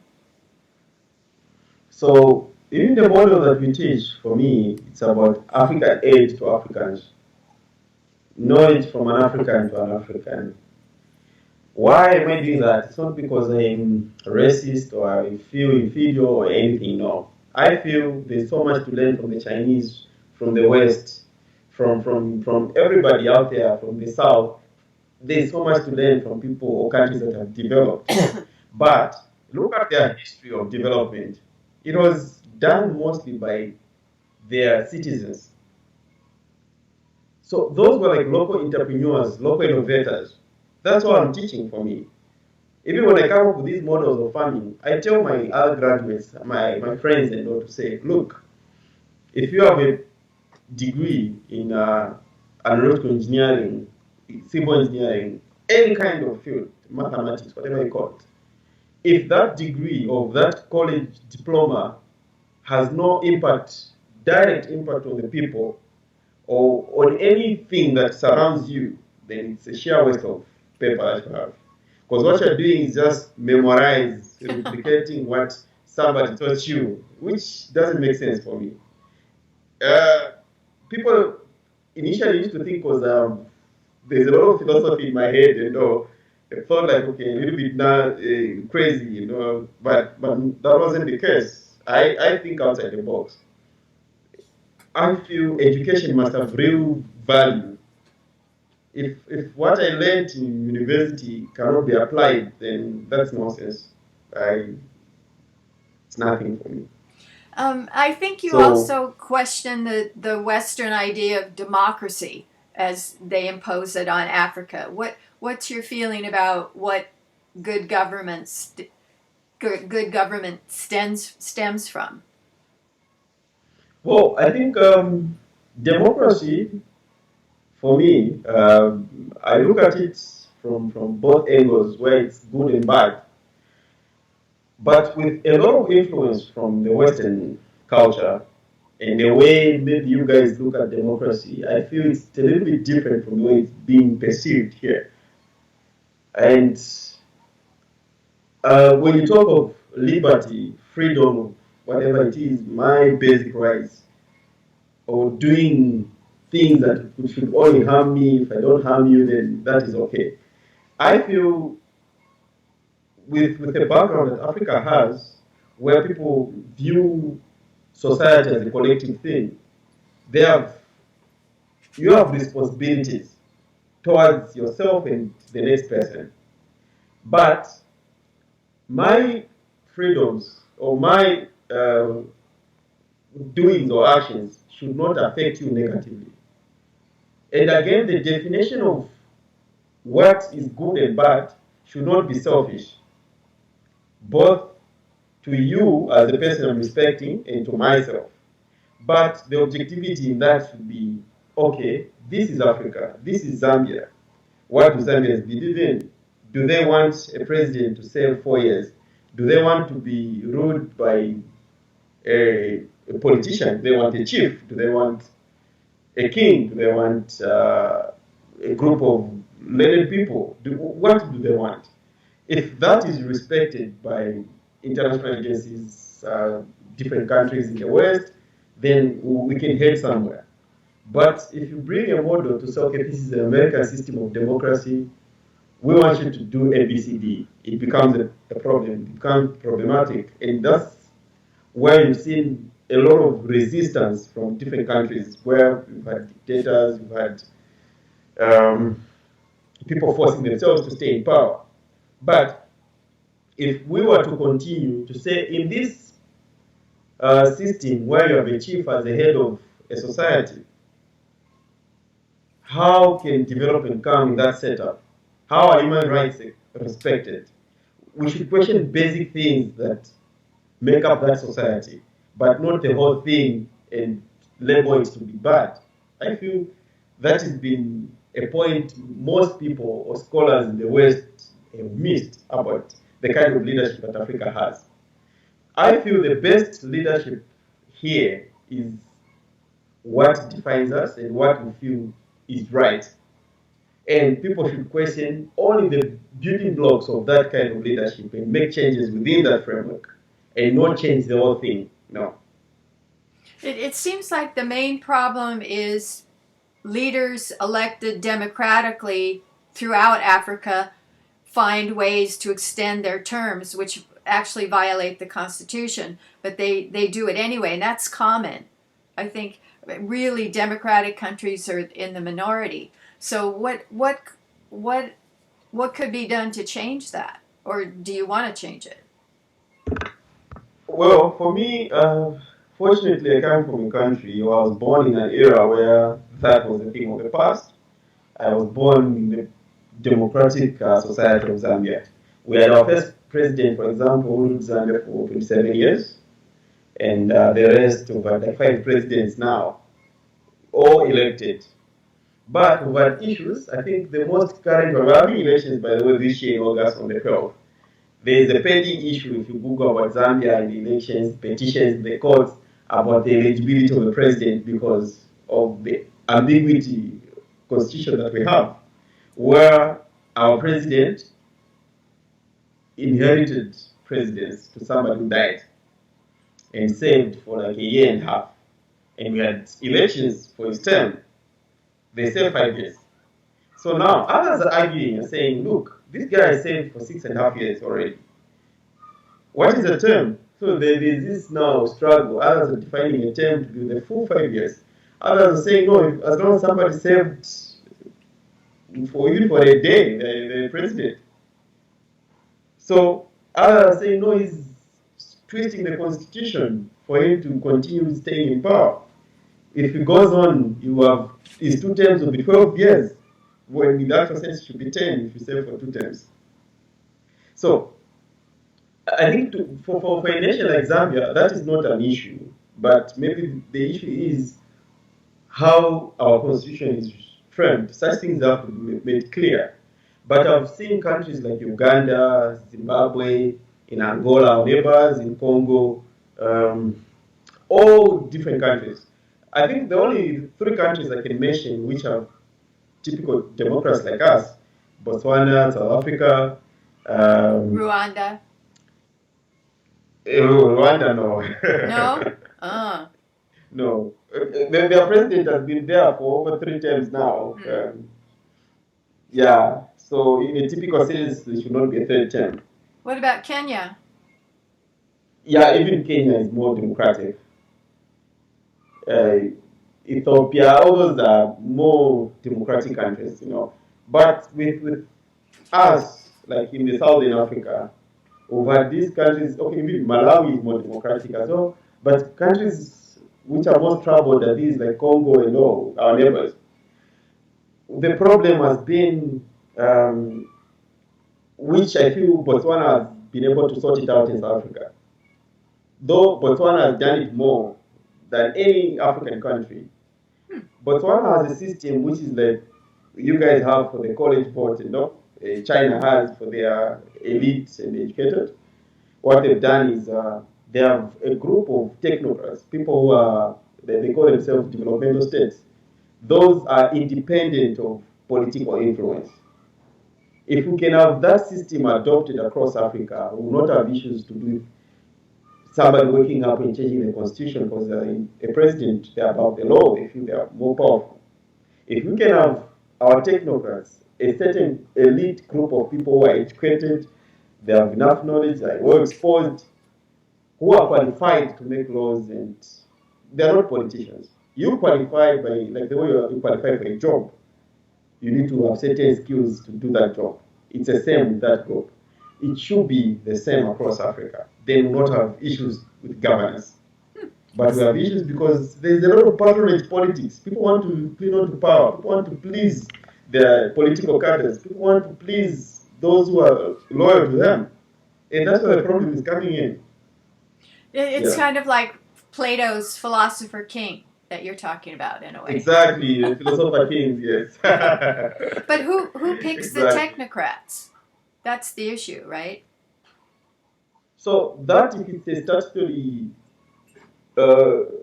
So, in the model that we teach, for me, it's about African aid to Africans, knowledge from an African to an African. Why am I doing that? It's not because I'm racist or I feel inferior or anything, no. I feel there's so much to learn from the Chinese, from the West, from everybody out there, from the South. There's so much to learn from people or countries that have developed. But look at their history of development. It was done mostly by their citizens. So those were like local entrepreneurs, local innovators. That's what I'm teaching for me. Even when I come up with these models of farming, I tell my other graduates, my friends and all to say, look, if you have a degree in aeronautical engineering, civil engineering, any kind of field, mathematics, whatever you call it, if that degree or that college diploma has no impact, direct impact on the people or on anything that surrounds you, then it's a sheer waste of paper that you have. Because what you're doing is just memorize, replicating what somebody taught you, which doesn't make sense for me. People initially used to think was there's a lot of philosophy in my head, I thought like, okay, a little bit now crazy, but that wasn't the case. I think outside the box. I feel education must have real value. If what I learned in university cannot be applied, then that's nonsense. It's nothing for me. I think you also question the Western idea of democracy as they impose it on Africa. What's your feeling about what good government stems from? Well, I think democracy, for me, I look at it from both angles, where it's good and bad. But with a lot of influence from the Western culture and the way maybe you guys look at democracy, I feel it's a little bit different from the way it's being perceived here. And when you talk of liberty, freedom, whatever it is, my basic rights, or doing things that should only harm me, if I don't harm you, then that is okay. I feel with the background that Africa has, where people view society as a collective thing, you have responsibilities towards yourself and the next person. But my freedoms or my doings or actions should not affect you negatively. And again, the definition of what is good and bad should not be selfish, both to you as the person I'm respecting and to myself. But the objectivity in that should be, okay, this is Africa, this is Zambia. What do Zambians believe in? Do they want a president to serve 4 years? Do they want to be ruled by a politician? Do they want a chief? Do they want a king? Do they want a group of learned people? What do they want? If that is respected by international agencies, different countries in the West, then we can head somewhere. But if you bring a model to say, okay, this is the American system of democracy, we want you to do ABCD, it becomes a problem, it becomes problematic. And that's where you've seen a lot of resistance from different countries where you've had dictators, you've had people forcing themselves to stay in power. But if we were to continue to say in this system where you have a chief as the head of a society, how can development come in that setup? How are human rights respected? We should question basic things that make up that society, but not the whole thing and label it to be bad. I feel that has been a point most people or scholars in the West have missed about the kind of leadership that Africa has. I feel the best leadership here is what defines us and what we feel is right. And people should question only the building blocks of that kind of leadership and make changes within that framework and not change the whole thing. No. It seems like the main problem is leaders elected democratically throughout Africa find ways to extend their terms, which actually violate the Constitution, but they do it anyway, and that's common. I think really democratic countries are in the minority. So what could be done to change that, or do you want to change it? Well, for me, fortunately, I come from a country where I was born in an era where that was a thing of the past. I was born in the democratic society of Zambia. We had our first president, for example, who ruled Zambia for 27 years, and the rest of like 5 presidents now, all elected. But we've had issues. I think the most current, we're having elections, by the way, this year in August on the 12th. There is a pending issue if you Google about Zambia and the elections, petitions, the courts about the eligibility of the president because of the ambiguity constitution that we have, where our president inherited presidents to somebody who died and served for like a year and a half. And we had elections for his term. They served 5 years. So now others are arguing and saying, look, this guy served for 6.5 years already. What is a term? So there is this now struggle. Others are defining a term to be the full 5 years. Others are saying, no, as long as somebody served for even for a day, the president. So others are saying, no, he's twisting the constitution for him to continue staying in power. If he goes on, you have his 2 terms will be 12 years, when in the actual sense it should be 10 if you serve for 2 terms. So I think for a nation like Zambia, that is not an issue. But maybe the issue is how our constitution is framed. Such things have to be made clear. But I've seen countries like Uganda, Zimbabwe, in Angola, our neighbors, in Congo, all different countries. I think the only 3 countries I can mention which are typical democrats like us, Botswana, South Africa, Rwanda. Rwanda, no. No? No. Their president has been there for over 3 terms now. Yeah, so in a typical sense, it should not be a third term. What about Kenya? Yeah, even Kenya is more democratic. Uh, Ethiopia, all those are more democratic countries, you know. But with us, like in the Southern Africa, over these countries, okay, even Malawi is more democratic as well, but countries which are most troubled are these, like Congo and all, our neighbors. The problem has been, which I feel Botswana has been able to sort it out in South Africa. Though Botswana has done it more than any African country, Botswana has a system which is like you guys have for the college board, you know, China has for their elites and educated. What they've done is they have a group of technocrats, people who are, they call themselves developmental states. Those are independent of political influence. If we can have that system adopted across Africa, we will not have issues to do with somebody waking up and changing the constitution because a president, they're about the law, they feel they are more powerful. If we can have our technocrats, a certain elite group of people who are educated, they have enough knowledge, they are well exposed, who are qualified to make laws, and they are not politicians. You qualify by, like the way you qualify for a job, you need to have certain skills to do that job. It's the same with that group. It should be the same across Africa. They will not have issues with governance. But we have issues because there's a lot of patronage politics. People want to cling on to power. People want to please their political cadres. People want to please those who are loyal to them. And that's where the problem is coming in. It's Yeah. kind of like Plato's philosopher king that you're talking about in a way. Exactly. Philosopher kings, yes. But who picks the Exactly. technocrats? That's the issue, right? So that if it's a statutory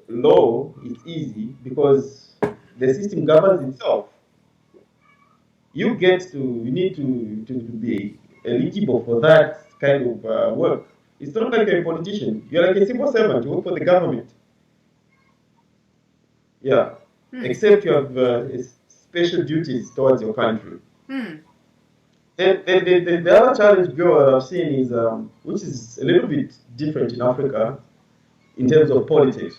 law, it's easy because the system governs itself. You need to be eligible for that kind of work. It's not like a politician. You're like a civil servant. You work for the government. Yeah. Except you have special duties towards your country. Hmm. The other challenge, Bill, that I've seen is, which is a little bit different in Africa in terms of politics.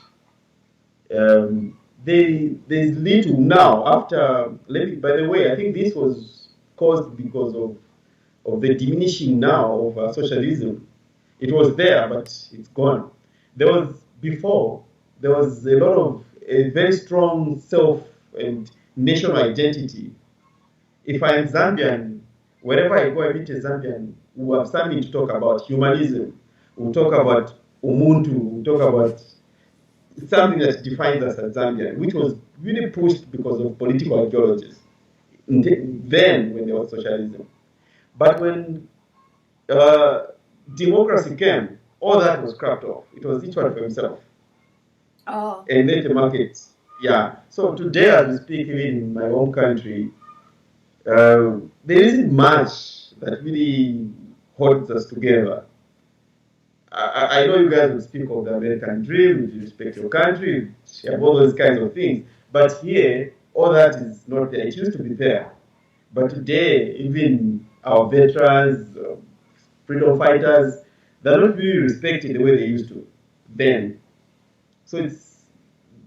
There's little now after. By the way, I think this was caused because of the diminishing now of socialism. It was there, but it's gone. There was before. There was a lot of a very strong self and national identity. If I'm Zambian, wherever I go, I meet a Zambian, we have something to talk about humanism. We'll talk about Ubuntu. We'll talk about something that defines us as Zambian, which was really pushed because of political ideologies. Then, when there was socialism. But when uh, democracy came, all that was scrapped off. It was each one for himself. Oh. And then the markets. Yeah. So today, as we speak, even in my home country, there isn't much that really holds us together. I know you guys will speak of the American dream, you respect your country, you have all those kinds of things. But here, all that is not there. It used to be there. But today, even our veterans, freedom fighters, they're not really respected the way they used to then. So it's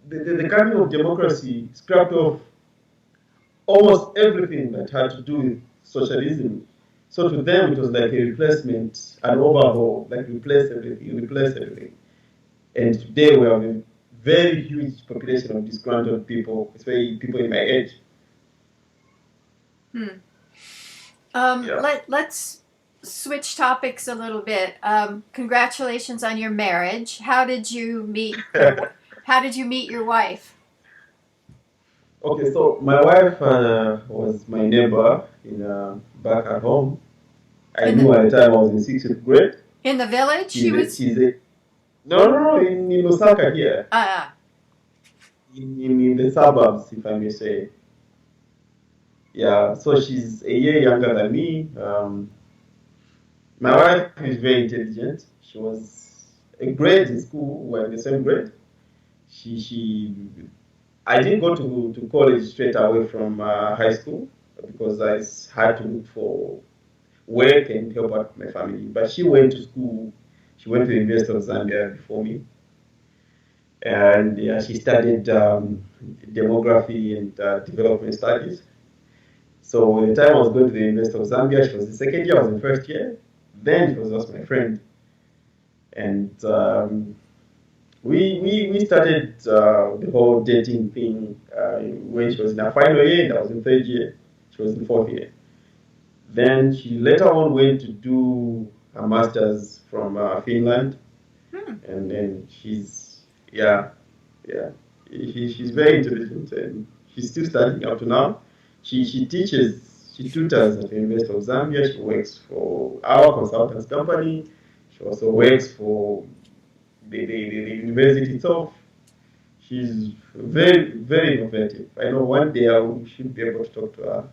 the coming of democracy scrapped off almost everything that had to do with socialism. So to them, it was like a replacement, an overhaul, like replace everything. And today we have a very huge population of disgruntled people, especially people in my age. Yeah. Let's switch topics a little bit. Congratulations on your marriage. How did you meet your wife? Okay, so my wife was my neighbor in back at home. I In knew the at the time I was in sixth grade. in the village? She was. She's a no, in Osaka here, Uh, in the suburbs, if I may say. Yeah, so she's a year younger than me. My wife is very intelligent. She was a grade in school. We were in the same grade. She I didn't go to college straight away from high school because I had to look for work and help out my family. But she went to school She went to the University of Zambia before me, and she studied demography and development studies. So at the time I was going to the University of Zambia, she was the second year, I was in first year. Then she was just my friend, and we started the whole dating thing when she was in her final year, and I was in third year. She was in fourth year. Then she later on went to do her master's from Finland, and then she's very intelligent, and she's still studying up to now. She teaches, she tutors at the University of Zambia. She works for our consultants company. She also works for the university itself. She's very, very innovative. I know one day I should be able to talk to her.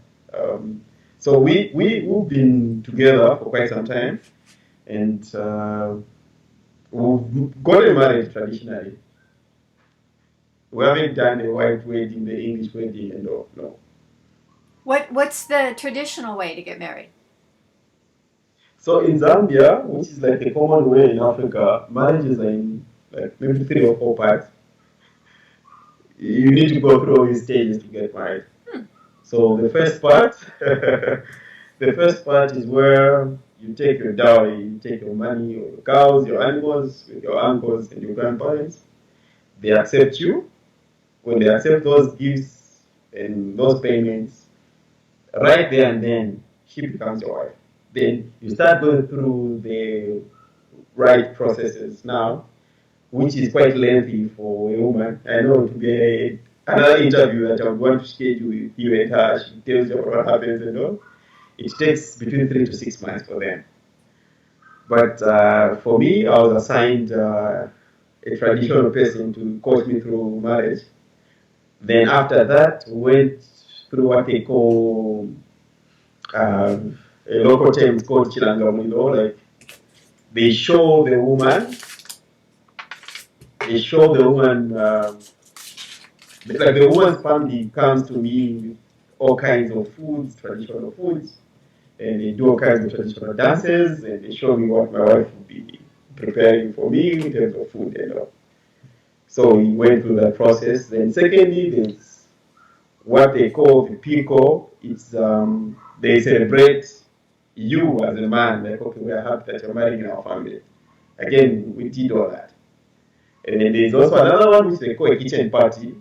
So we've been together for quite some time, and we've gotten married traditionally. We haven't done the white wedding, the English wedding, and all. No. What's the traditional way to get married? So in Zambia, which is like a common way in Africa, marriages are in like maybe 3 or 4 parts. You need to go through all these stages to get married. So the first part, the first part is where you take your dowry, you take your money, your cows, your animals, with your uncles and your grandparents. They accept you. When they accept those gifts and those payments, right there and then, she becomes your wife. Then you start going through the right processes now, which is quite lengthy for a woman. I know to be another interview that I would want to schedule with you and her. She tells you what happens and all. It takes between 3 to 6 months for them. But for me, I was assigned a traditional person to coach me through marriage. Then after that, we went through what they call a local term called chilangamulo. Like they show the woman, like the woman's family comes to me with all kinds of foods, traditional foods, and they do all kinds of traditional dances, and they show me what my wife would be preparing for me in terms of food and all. So we went through that process. Then secondly, there's what they call the pico. It's they celebrate you as a man, like okay, we are happy that you're marrying in our family. Again, we did all that. And then there's also another one which they call a kitchen party,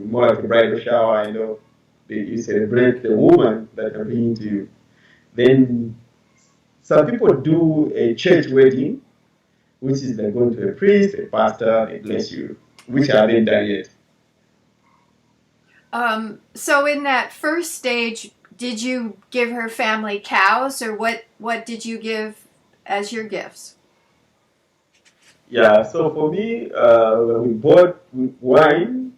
more like a bridal shower. I know you celebrate the woman that you're bringing to you. Then some people do a church wedding, which is like going to a priest, a pastor, they bless you, which I haven't done yet. So in that first stage, did you give her family cows, or what did you give as your gifts? Yeah, so for me, when we bought wine,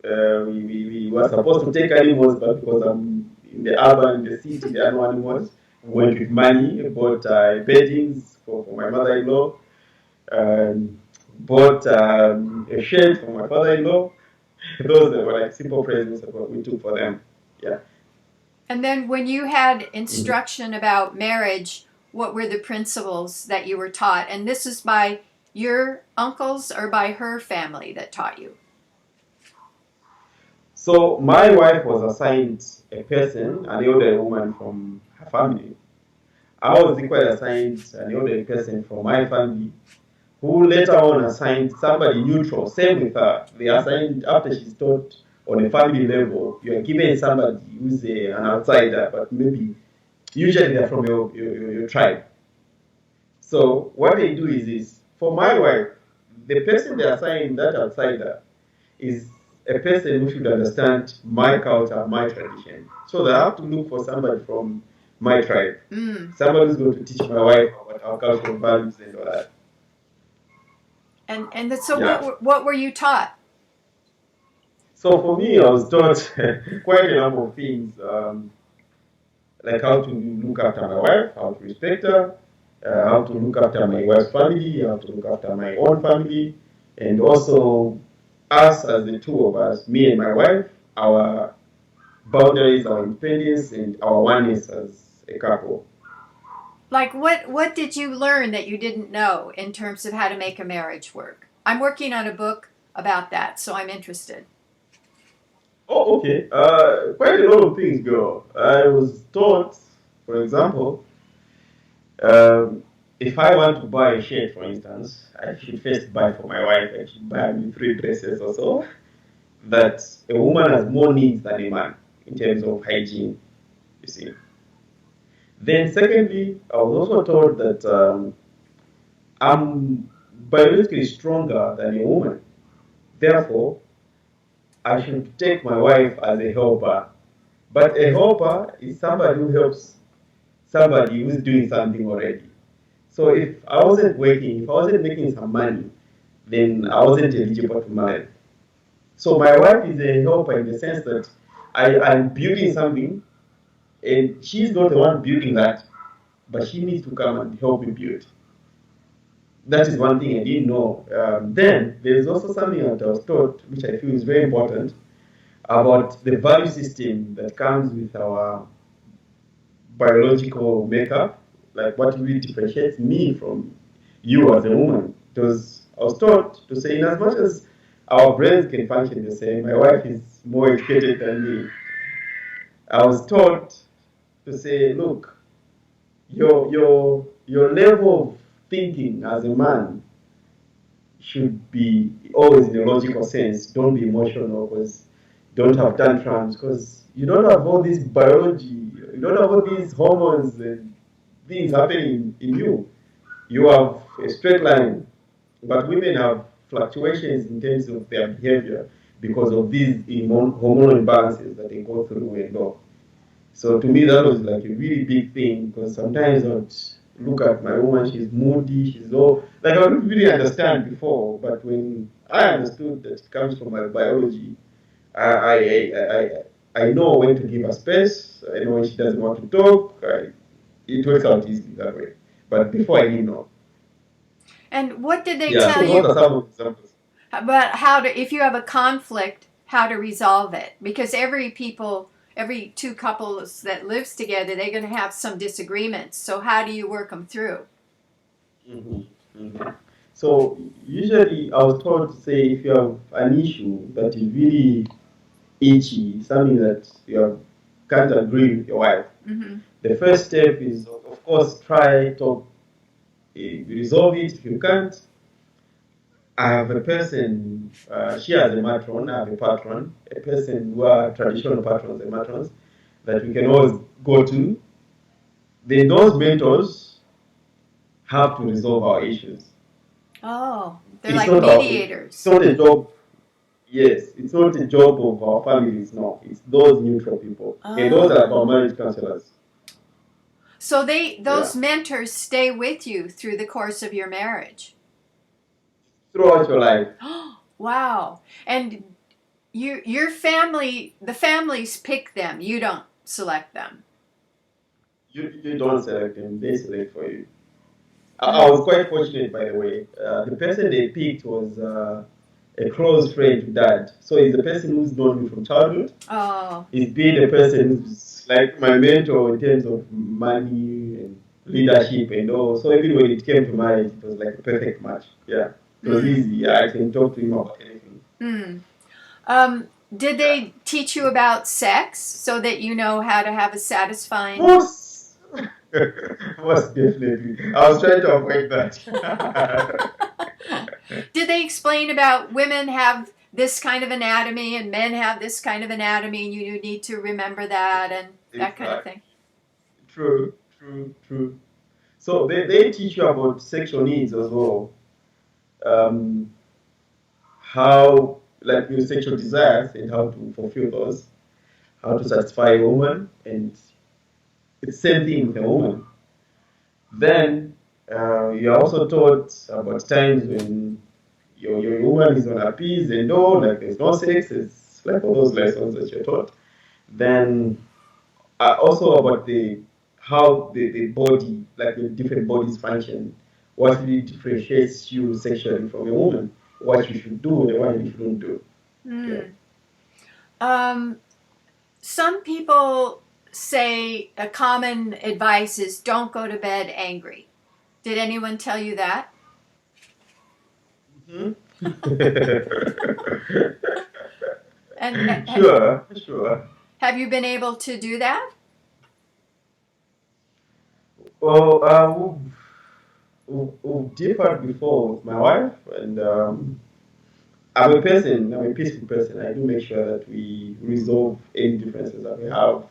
we were supposed to take animals, but because I'm in the urban, in the city, there are no animals. We went with money, bought beddings for my mother-in-law, bought a shed for my father-in-law. Those were like simple presents that we took for them. Yeah. And then when you had instruction about marriage, what were the principles that you were taught? And this is by your uncles or by her family that taught you? So my wife was assigned a person, an elderly woman from her family. I was equally assigned an elderly person from my family, who later on assigned somebody neutral, same with her. They assigned, after she's taught on a family level, you are given somebody who's an outsider, but maybe usually they're from your tribe. So what they do is this. For my wife, the person they assign, that outsider, is a person who should understand my culture, my tradition. So they have to look for somebody from my tribe. Somebody who's going to teach my wife about our cultural values and all that. And so what were you taught? So for me, I was taught quite a number of things, like how to look after my wife, how to respect her, how to look after my wife's family, how to look after my own family, and also us as the two of us, me and my wife, our boundaries, our independence, and our oneness as a couple. Like what did you learn that you didn't know in terms of how to make a marriage work? I'm working on a book about that, so I'm interested. Oh, okay. Quite a lot of things, girl. I was taught, for example, um, if I want to buy a shirt, for instance, I should first buy for my wife. I should buy me 3 dresses or so. That a woman has more needs than a man in terms of hygiene, you see. Then, secondly, I was also told that I'm biologically stronger than a woman. Therefore, I should take my wife as a helper. But a helper is somebody who helps somebody who's doing something already. So if I wasn't working, if I wasn't making some money, then I wasn't eligible to marry. So my wife is a helper in the sense that I'm building something and she's not the one building that, but she needs to come and help me build. That is one thing I didn't know. Then there's also something that I was taught, which I feel is very important, about the value system that comes with our biological makeup, like what really differentiates me from you as a woman. Because I was taught to say, in as much as our brains can function the same, my wife is more educated than me. I was taught to say, look, your level of thinking as a man should be always in a logical sense. Don't be emotional, because don't have tantrums, because you don't have all this biology, you don't have all these hormones and things happening in you. You have a straight line, but women have fluctuations in terms of their behavior because of these hormonal imbalances that they go through and all. So to me, that was like a really big thing, because sometimes I would look at my woman, she's moody, she's all like I didn't really understand before, but when I understood that it comes from my biology, I I I know when to give her space. I know when she doesn't want to talk. It works out easily that way. But before I didn't know. And what did they Yeah. tell So those you are some of the examples. about how to, if you have a conflict, how to resolve it? Because every two couples that lives together, they're going to have some disagreements. So how do you work them through? Hmm. Hmm. So usually I was told to say if you have an issue that is really itchy, something that can't agree with your wife, Mm-hmm. the first step is, of course, try to resolve it. If you can't, I have a person, she has a matron, I have a patron, a person who are traditional patrons and matrons that we can always go to. Then those mentors have to resolve our issues. Oh, they're It's like not it's mediators. not a job. Yes, it's not a job of our families. No, it's those neutral people, and those are our Oh. marriage counselors. So Yeah, those mentors stay with you through the course of your marriage. throughout your life, Wow. And your family, the families pick them. You don't select them. you don't select them; they select for you. I Mm. was quite fortunate, by the way. The person they picked was a close friend to dad. So he's the person who's known me from childhood. Oh. He's been the person who's like my mentor in terms of money and leadership and all. So even when it came to marriage, it was like a perfect match. Yeah, it was Mm. easy. Yeah, I can talk to him about anything. Mm. Did Yeah. they teach you about sex so that you know how to have a satisfying? Most, most definitely. I was trying to avoid that. Did they explain about women have this kind of anatomy and men have this kind of anatomy and you need to remember that and that kind of Exactly. thing? True, true, true. So they teach you about sexual needs as well. Um, how, like your sexual desires and how to fulfill those, how to satisfy a woman, and it's the same thing with a woman. Then you're also taught about times when your woman is on her P's and all, like there's no sex, it's like all those lessons that you're taught. Then also about the how the body, like the different bodies function, what really differentiates you sexually from a woman, what you should do and what you shouldn't do. Yeah. Hmm. Um, some people say a common advice is don't go to bed angry. Did anyone tell you that? Hmm. And Sure, sure. have you been able to do that? Well, we've differed before with my wife, and I'm a peaceful person. I do make sure that we resolve any differences that we have.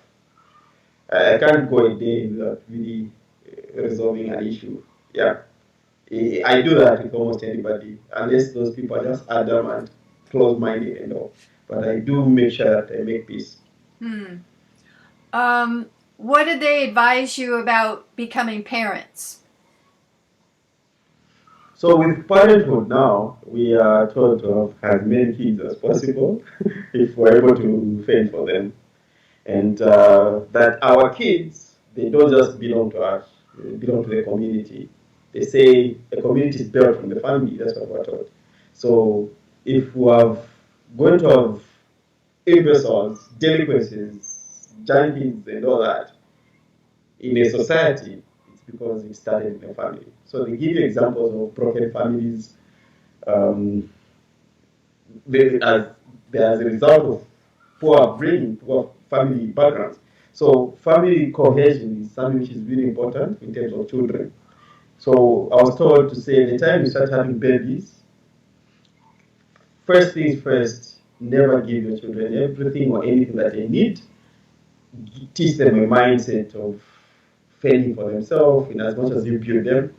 I can't go a day without really resolving an issue. Yeah, I do that with almost anybody, unless those people are just adamant, close-minded, and all. But I do make sure that I make peace. Hmm. What did they advise you about becoming parents? So with parenthood now, we are told to have as many kids as possible if we're able to fend for them. And that our kids, they don't just belong to us, they belong to the community. They say a community is built from the family, that's what we're taught. So if we are going to have imbeciles, delinquencies, junkies, and all that in a society, it's because it started in a family. So they give you examples of broken families, um, as, as a result of poor upbringing, poor family backgrounds. So family cohesion is something which is really important in terms of children. So I was told to say the time you start having babies, first things first, never give your children everything or anything that they need. Teach them a mindset of fending for themselves in as much as you build them.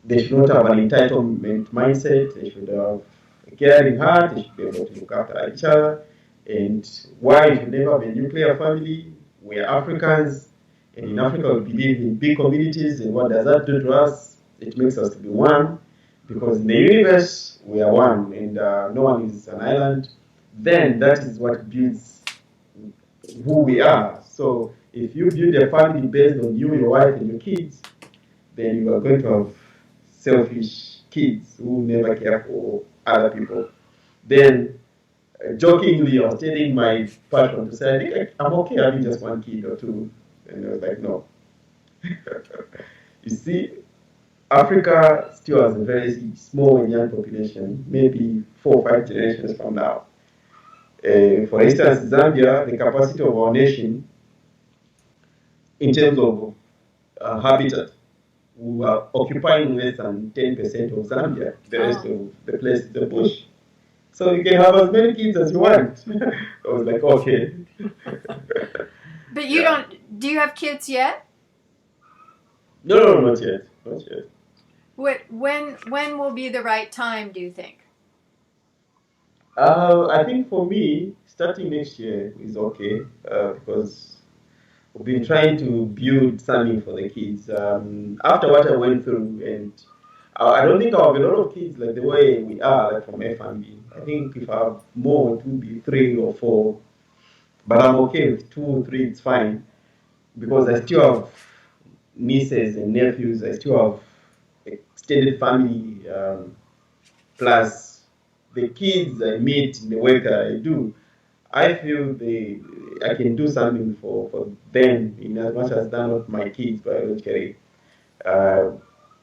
They should not have an entitlement mindset. They should have a caring heart. They should be able to look after each other. And why you should never have a nuclear family? We are Africans, and in Africa we believe in big communities. And what does that do to us? It makes us to be one, because in the universe we are one, and no one is an island. Then that is what builds who we are. So if you build a family based on you, your wife, and your kids, then you are going to have selfish kids who never care for other people. Then, jokingly, I was telling my partner to say, I think I'm okay having just one kid or two. And I was like, no. You see, Africa still has a very small and young population, maybe 4 or 5 generations from now. For instance, Zambia, the capacity of our nation in terms of habitat, we are occupying less than 10% of Zambia. The rest Oh. of the place is the bush. So you can have as many kids as you want. I was like, okay. But you Yeah. don't, do you have kids yet? No, no, no, not yet. Not yet. When will be the right time, do you think? I think for me, starting next year is okay because we've been trying to build something for the kids. After what I went through, and I don't think I'll have a lot of kids like the way we are, like from FMB. I think if I have more, it will be 3 or 4. But I'm okay with 2 or 3, it's fine. Because I still have nieces and nephews, I still have extended family, plus the kids I meet in the work that I do. I feel I can do something for them in as much as they're not my kids biologically. Uh,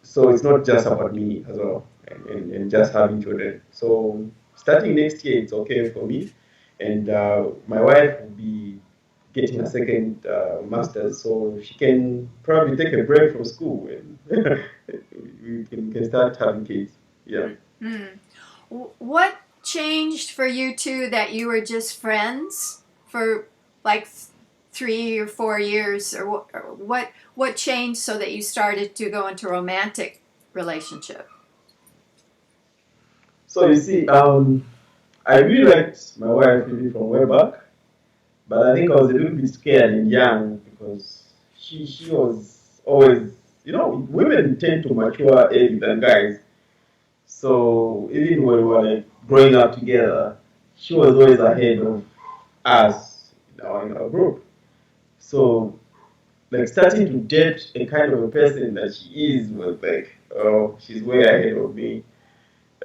so it's not just about me as well and just having children. So starting next year, it's okay for me. And my wife will be getting a second master's, so she can probably take a break from school and we can start having kids. Yeah. Mm. What changed for you two that you were just friends for like 3 or 4 years, or what changed so that you started to go into a romantic relationship? So you see, I really liked my wife really from way back, but I think I was a little bit scared and young because she was always, women tend to mature early than guys. So even when we were like growing up together, she was always ahead of us in our group. So like starting to date a kind of a person that she is was like, oh, she's way ahead of me.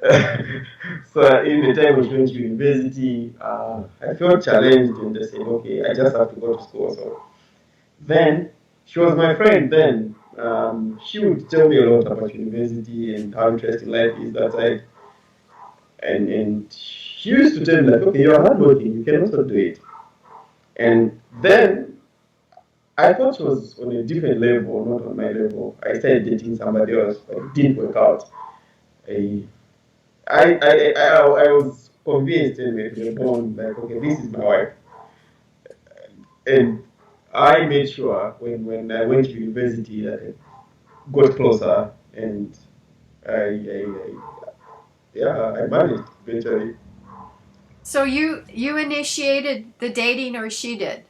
So in the time when she went to university, I felt challenged and I said, okay, I just have to go to school. So then she was my friend then. She would tell me a lot about university and how interesting life is that side. And she used to tell me like, okay, you're hardworking, you can also do it. And then I thought she was on a different level, not on my level. I started dating somebody else, but it didn't work out. I I was convinced anyway to the bond like, okay, this is my wife. And I made sure when I went to university that I got closer and I yeah, I managed eventually. So you initiated the dating, or she did?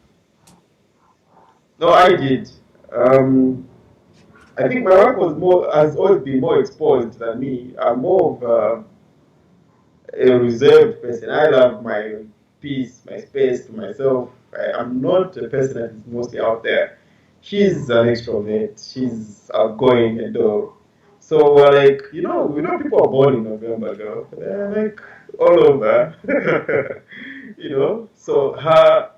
No, I did. Um, I think my wife was more has always been more exposed than me. I'm more of a reserved person. I love my peace, my space to myself. I'm not a person that is mostly out there. She's an extrovert. She's outgoing and all. So we're like, we know people are born in November, girl. They're like all over, So her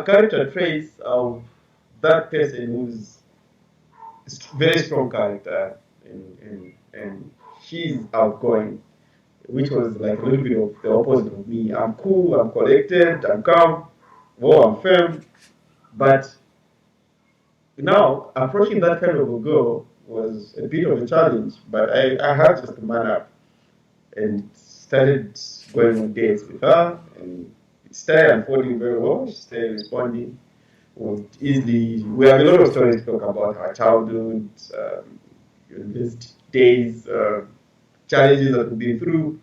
character traits of that person who's very strong character and she's outgoing, which was like a little bit of the opposite of me. I'm cool, I'm collected, I'm calm, I'm firm. But now approaching that kind of a girl was a bit of a challenge. But I had just to man up and started going on dates with her, and it started unfolding very well. She started responding. Would easily. We have a lot of stories to talk about our childhood, university days, challenges that we've been through.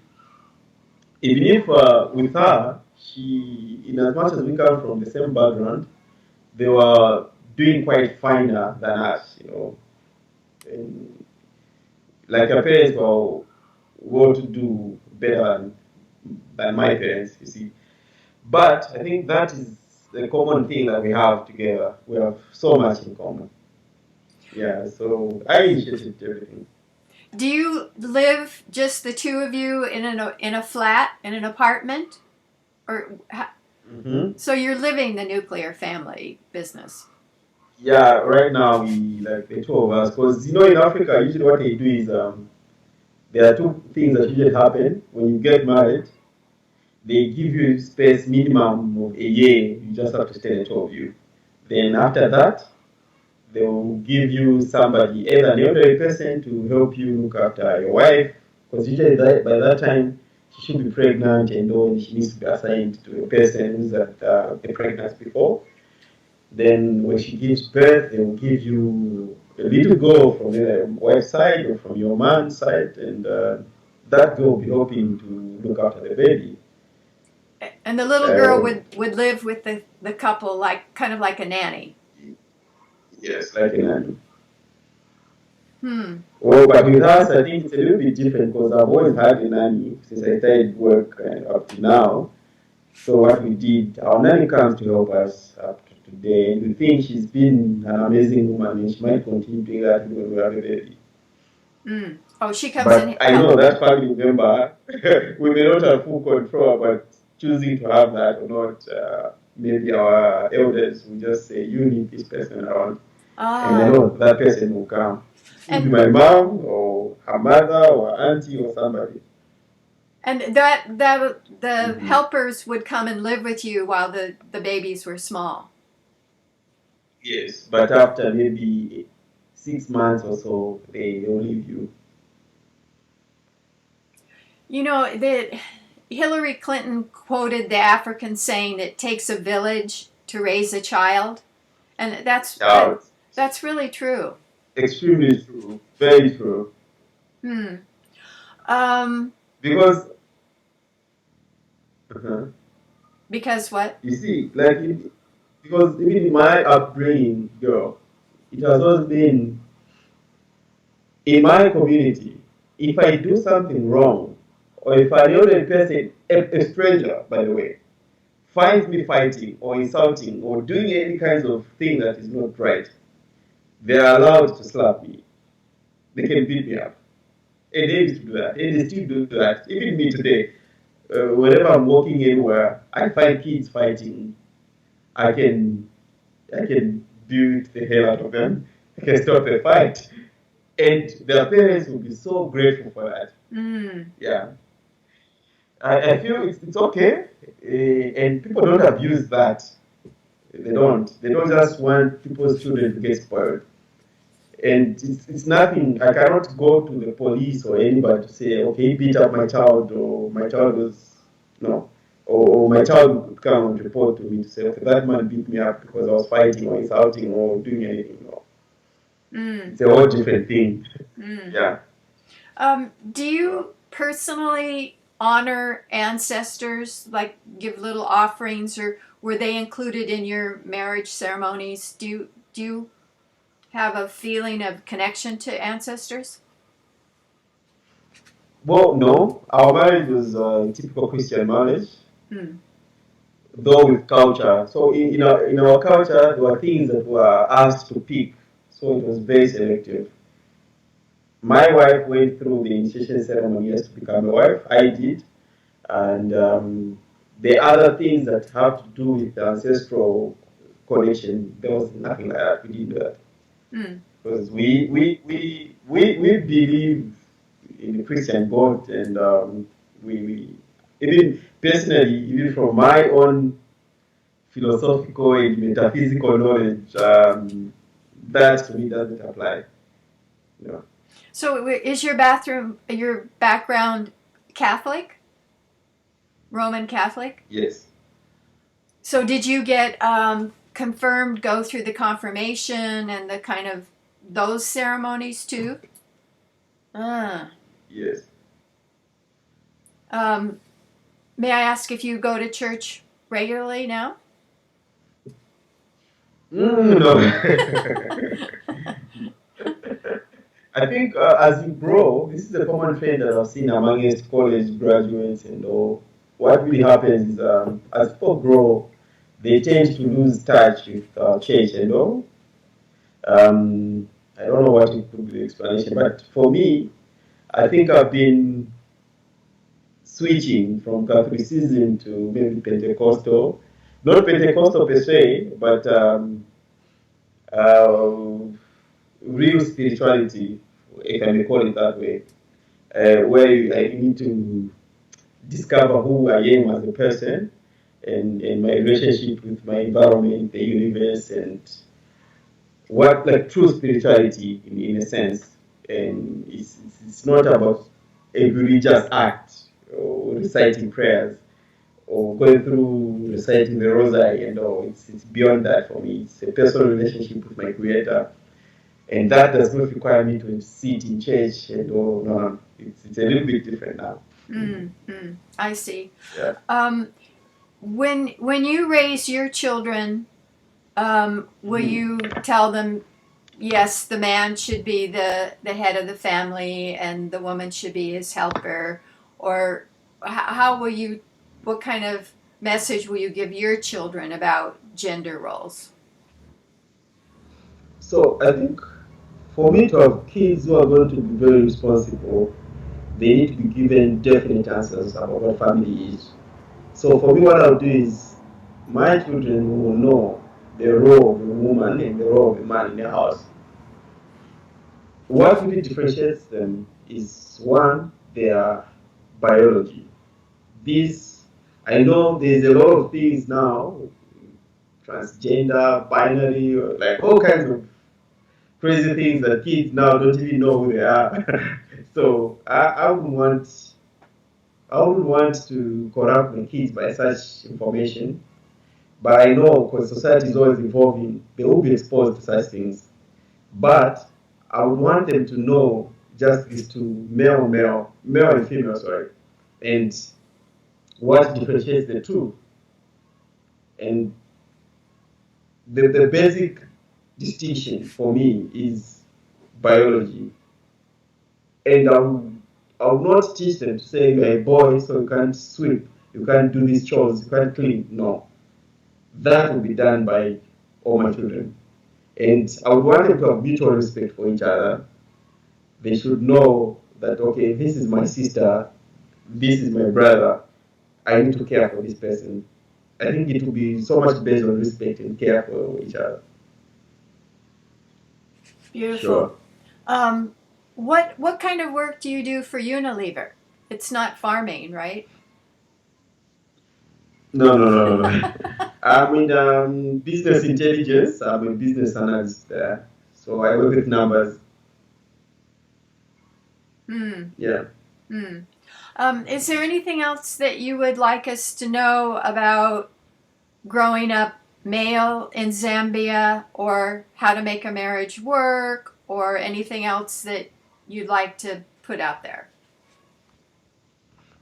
Even if with her, in as much as we come from the same background, they were doing quite finer than us, And like her parents were well to do better than my parents, you see. But I think that is the common thing that we have together. We have so much in common. Yeah, so I initiated everything. Do you live just the two of you in a flat, in an apartment, or so you're living the nuclear family business? Yeah, right now we like the two of us because in Africa usually what they do is there are two things that usually happen when you get married. They give you space minimum of a year. You just have to stay the two of you. Then after that, they will give you somebody, either an elderly person to help you look after your wife, because usually by that time she should be pregnant and all. She needs to be assigned to a person who's at the pregnancy before. Then when she gives birth, they will give you a little girl from your wife's side or from your man's side, and that girl will be helping to look after the baby. And the little girl would live with the couple, like kind of like a nanny. Yes, like a nanny. Hmm. Well, but with us, I think it's a little bit different because I've always had a nanny since I started work up to now. So what we did, our nanny comes to help us up to today, and we think she's been an amazing woman, and she might continue doing that when we have a baby. Mm. Oh, she comes in. But I know that family member, we may not have full control about choosing to have that or not. Maybe our elders will just say, you need this person around. And I know that person will come. It will be my mom or her mother or auntie or somebody. And the helpers would come and live with you while the babies were small. Yes, but after maybe 6 months or so, they'll leave you. You know that Hillary Clinton quoted the African saying, "It takes a village to raise a child," and that's really true. Extremely true. Very true. Hmm. Um. Because Because what? you see, because even in my upbringing, girl, it has always been in my community. If I do something wrong, or if an elderly person, a stranger, by the way, finds me fighting or insulting or doing any kinds of thing that is not right, they are allowed to slap me. They can beat me up. And they used to do that. And they still do that. Even me today, whenever I'm walking anywhere, I find kids fighting. I can beat beat the hell out of them. I can stop the fight. And their parents will be so grateful for that. Yeah. I feel it's okay. And people don't abuse that. They don't. They don't just want people's children to get spoiled. And it's nothing. I cannot go to the police or anybody to say, okay, he beat up my child, or my child was, no, or my child would come and report to me to say, okay, that man beat me up because I was fighting or insulting or doing anything. No. It's a whole different thing. Yeah. Do you personally honor ancestors, like give little offerings, or were they included in your marriage ceremonies? Do you have a feeling of connection to ancestors? Well, no. Our marriage was a typical Christian marriage, though with culture. So in our culture, there were things that were asked to pick. So it was very selective. My wife went through the initiation ceremony yes, to become a wife. I did. And the other things that have to do with the ancestral connection, there was nothing like that. We didn't do that. Because we believe in the Christian God, and we even personally, even from my own philosophical and metaphysical knowledge, that to me doesn't apply. You know. So is your background Catholic? Roman Catholic? Yes. So did you get confirmed, go through the confirmation and the kind of those ceremonies too? Yes. May I ask if you go to church regularly now? No. I think as you grow, this is a common trend that I've seen amongst college graduates and all. What really happens is as people grow, they tend to lose touch with church and all. I don't know what could be the explanation, but for me, I think I've been switching from Catholicism to maybe Pentecostal. Not Pentecostal per se, but real spirituality, if I may call it that way, where you need to discover who I am as a person and my relationship with my environment, the universe, and what like true spirituality in a sense. And it's not about a religious act or reciting prayers or going through reciting the rosary and all. It's beyond that for me. It's a personal relationship with my creator. And that does not require me to sit in church and all. No, it's a little bit different now. I see. Yeah. When you raise your children, will you tell them, yes, the man should be the head of the family and the woman should be his helper? Or how will you, what kind of message will you give your children about gender roles? So I think for me to have kids who are going to be very responsible, they need to be given definite answers about what family is. So for me, what I'll do is my children will know the role of a woman and the role of a man in the house. What really differentiates them is one, their biology. This, I know there's a lot of things now, transgender, binary, like all kinds of crazy things that kids now don't even know who they are. So I wouldn't want to corrupt my kids by such information. But I know because society is always evolving, they will be exposed to such things. But I would want them to know just these two, male and female, sorry, and what differentiates the two. And the basic distinction for me is biology. And I will not teach them to say you're a boy, so you can't sweep, you can't do these chores, you can't clean. No. That will be done by all my children. And I would want them to have mutual respect for each other. They should know that, okay, this is my sister, this is my brother, I need to care for this person. I think it will be so much based on respect and care for each other. Beautiful. Sure. What kind of work do you do for Unilever? It's not farming, right? No, no, no, no, no. I'm in business intelligence. I'm a business analyst there. So I work with numbers. Hmm. Yeah. Hmm. Is there anything else that you would like us to know about growing up male in Zambia, or how to make a marriage work, or anything else that you'd like to put out there?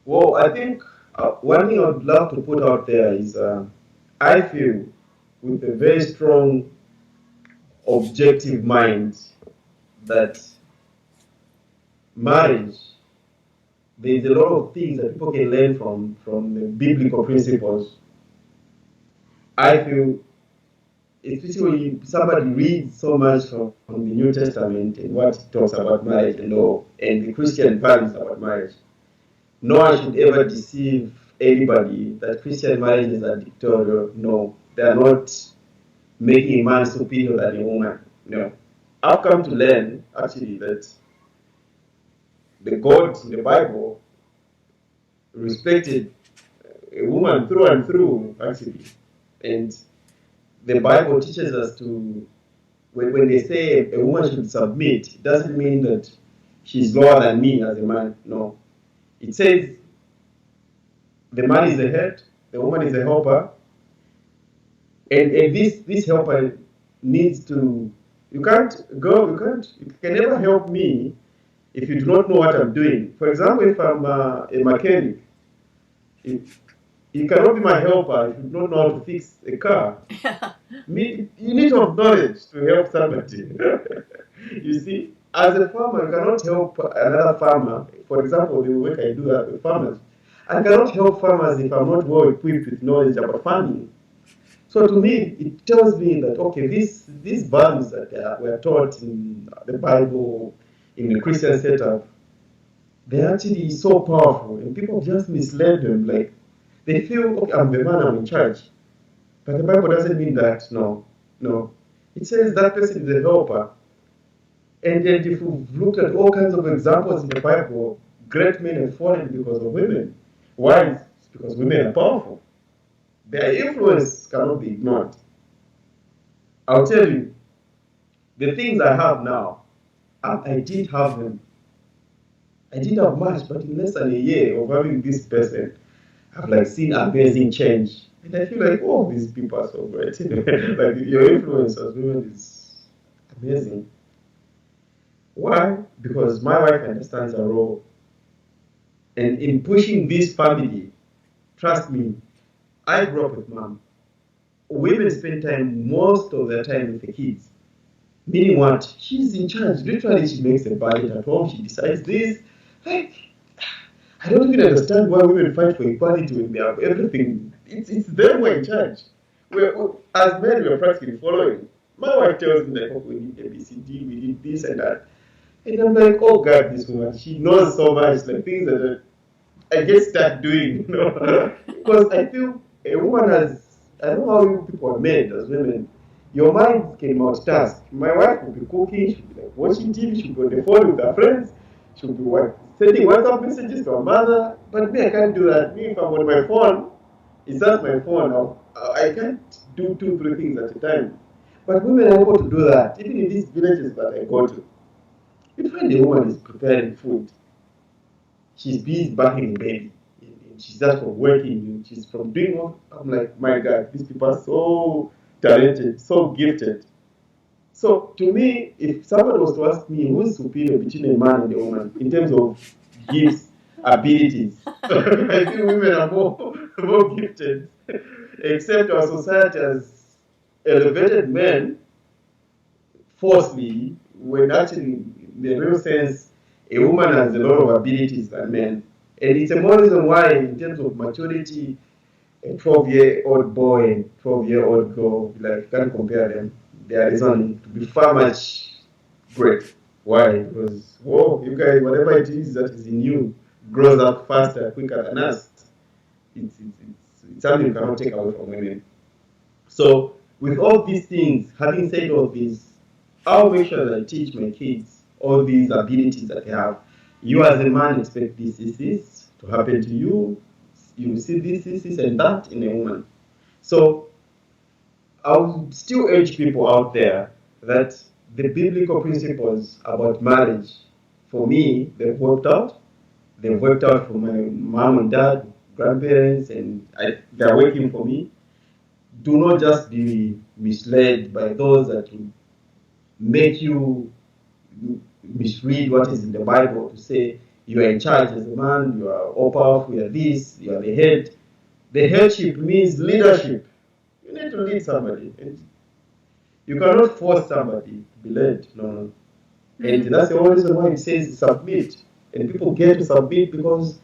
Well, I think one thing I would love to put out there is I feel with a very strong objective mind that marriage, there's a lot of things that people can learn from the biblical principles. I feel, especially when somebody reads so much from the New Testament and what it talks about marriage and law and the Christian values about marriage, no one should ever deceive anybody that Christian marriages are dictatorial. No, they are not making a man superior than a woman. No. I've come to learn actually that the God in the Bible respected a woman through and through, actually. And the Bible teaches us to, when they say a woman should submit, it doesn't mean that she's lower than me as a man. No. It says the man is the head, the woman is the helper, and this helper needs to, you can never help me if you do not know what I'm doing. For example, if I'm a mechanic, if you cannot be my helper if you do not know how to fix a car. You need to have knowledge to help somebody. You see, as a farmer, you cannot help another farmer. For example, the work I do with farmers, I cannot help farmers if I'm not well equipped with knowledge about farming. So to me, it tells me that okay, these values that were taught in the Bible, in the Christian setup, they're actually so powerful, and people just misled them. Like they feel, okay, I'm the man, I'm in charge, but the Bible doesn't mean that. No, no, it says that person is a helper. And then if you've looked at all kinds of examples in the Bible, great men have fallen because of women. Why? It's because women are powerful. Their influence cannot be ignored. I'll tell you, the things I have now, I didn't have them. I didn't have much, but in less than a year of having this person, I've like seen amazing change. And I feel like, oh, these people are so great. Like your influence as women is amazing. Why? Because my wife understands her role. And in pushing this family, trust me, I grew up with mom. Women spend time most of their time with the kids. Meaning what? She's in charge. Literally, she makes the budget at home. She decides this. Like, I don't even understand why women fight for equality when they have everything. It's them who are in charge. As men, we're practically following. My wife tells me, like, oh, we need ABCD, we need this and that. And I'm like, oh God, this woman, she knows so much, like things that I just start doing, you know. Because I feel a woman has, I don't know how you people are made as women. Your mind can multitask. My wife will be cooking, she'll be like watching TV, she'll be on the phone with her friends, she'll be sending WhatsApp messages to her mother. But me, I can't do that. Me, if I'm on my phone, it's just my phone. I can't do two, three things at a time. But women are able to do that. Even in these villages that I go to, you find the woman is preparing food. She's busy backing the baby. And she's just from working. She's from doing work. I'm like, my God, these people are so talented, so gifted. So to me, if somebody was to ask me who's superior between a man and a woman in terms of gifts, abilities, I think women are more gifted. Except our society has elevated men falsely, when actually, in the real sense, a woman has a lot of abilities than men. And it's a more reason why, in terms of maturity, a 12-year-old boy and 12-year-old girl, like, can't compare them. They are reason to be far much great. Why? Because, whoa, you guys, whatever it is that is in you grows up faster, quicker than us. It's something you cannot take away from women. So, with all these things, having said all this, I'll make sure that I teach my kids all these abilities that they have. You as a man expect this to happen to you. You see this, and that in a woman. So I would still urge people out there that the biblical principles about marriage, for me, they've worked out. They've worked out for my mom and dad, grandparents, and they're working for me. Do not just be misled by those that will make you misread what is in the Bible to say you are in charge as a man, you are all powerful, you are this, you are the head. The headship means leadership. You need to lead somebody. And you cannot force somebody to be led. No. And that's the only reason why it says submit. And people get to submit because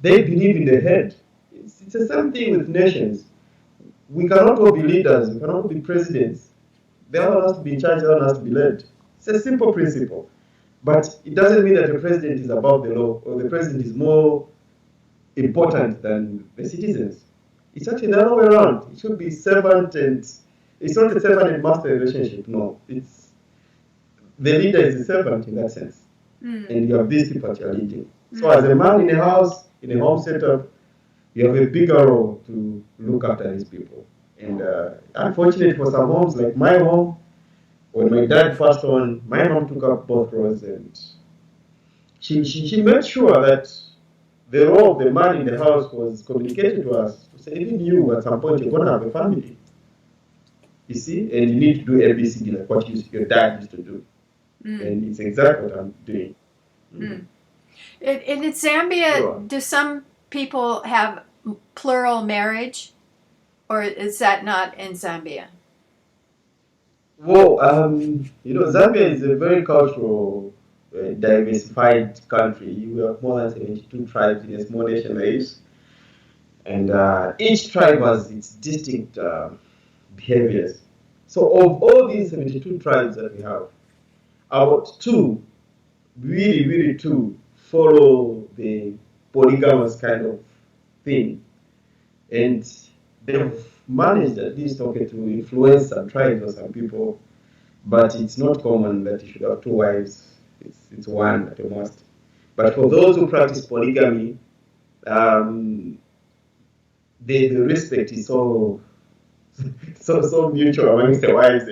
they believe in the head. It's the same thing with nations. We cannot all be leaders, we cannot be presidents. The other has to be in charge, the other has to be led. It's a simple principle. But it doesn't mean that the president is above the law or the president is more important than the citizens. It's actually the other way around. It should be servant and it's not a servant and master relationship. No, it's the leader is a servant in that sense, and you have these people that you are leading. So as a man in a house, in a home setup, you have a bigger role to look after these people. And unfortunately for some homes, like my home, when my dad passed on, my mom took up both roles, and she made sure that the role of the man in the house was communicated to us. To say, even you, at some point, you're going to have a family. You see, and you need to do ABCD like what your dad used to do. And it's exactly what I'm doing. In Zambia, sure. Do some people have plural marriage, or is that not in Zambia? Well, Zambia is a very cultural, diversified country. We have more than 72 tribes in a small nation like this. And each tribe has its distinct behaviors. So of all these 72 tribes that we have, about two, really two, follow the polygamous kind of thing. And they've managed at least to influence some tribes or some people, but it's not common that you should have two wives. It's one at the most. But for those who practice polygamy, the respect is so mutual amongst the wives,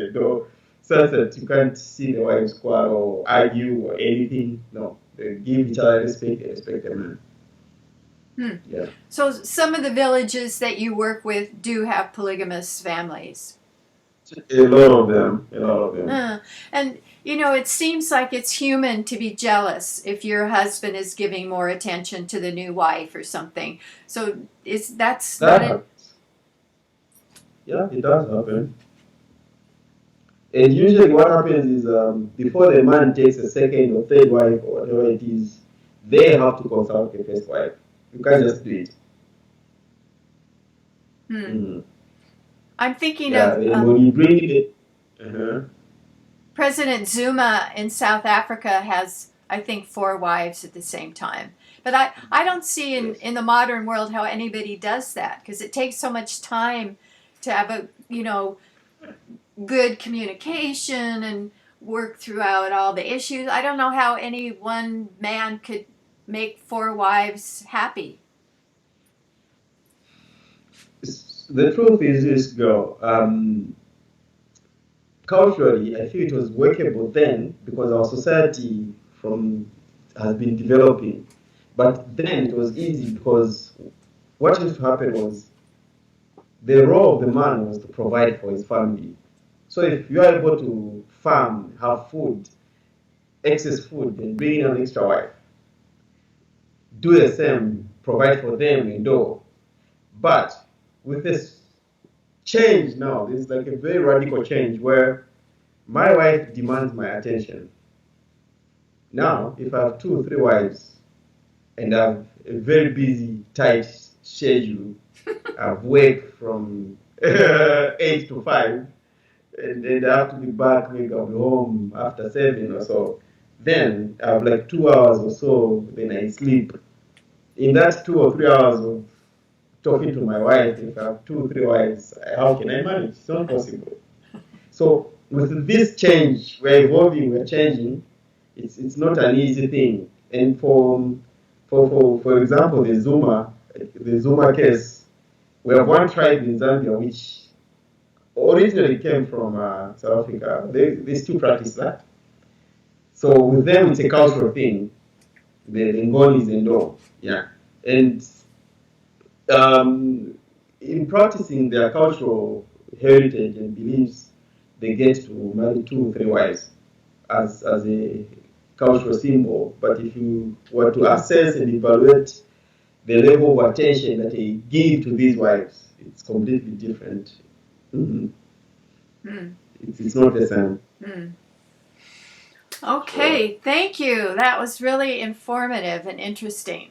so that you can't see the wives quarrel or argue or anything. No, they give each other respect, they respect the man. Yeah. So some of the villages that you work with do have polygamous families. A lot of them. And it seems like it's human to be jealous if your husband is giving more attention to the new wife or something. So that's that happens. Yeah, it does happen. And usually what happens is before the man takes a second or third wife or whatever it is, they have to consult the first wife. You can't just do it. I'm thinking of when you bring it. President Zuma in South Africa has, I think, 4 wives at the same time. But I don't see in the modern world how anybody does that, because it takes so much time to have a good communication and work throughout all the issues. I don't know how any one man could make 4 wives happy. The truth is this, girl. Culturally, I feel it was workable then because our society has been developing. But then it was easy because what used to happen was the role of the man was to provide for his family. So if you are able to farm, have food, excess food, and bring in an extra wife, do the same, provide for them indoor. But with this change now, there's like a very radical change where my wife demands my attention. Now, if I have 2 or 3 wives and I have a very busy, tight schedule, I've worked from 8 to 5, and then I have to be back, maybe I'll be home after 7 or so. Then I have like 2 hours or so, then I sleep. In that 2 or 3 hours of talking to my wife, if I have 2 or 3 wives, how can I manage? It's not possible. So with this change, we're evolving, we're changing. It's not an easy thing. And for example, the Zuma case, we have one tribe in Zambia which originally came from South Africa. They still practice that. So with them, it's a cultural thing. The Ngoni is Endo. Yeah. And in practicing their cultural heritage and beliefs, they get to marry 2 or 3 wives as a cultural symbol. But if you were to assess and evaluate the level of attention that they give to these wives, it's completely different. Mm-hmm. It's not the same. Okay, thank you. That was really informative and interesting.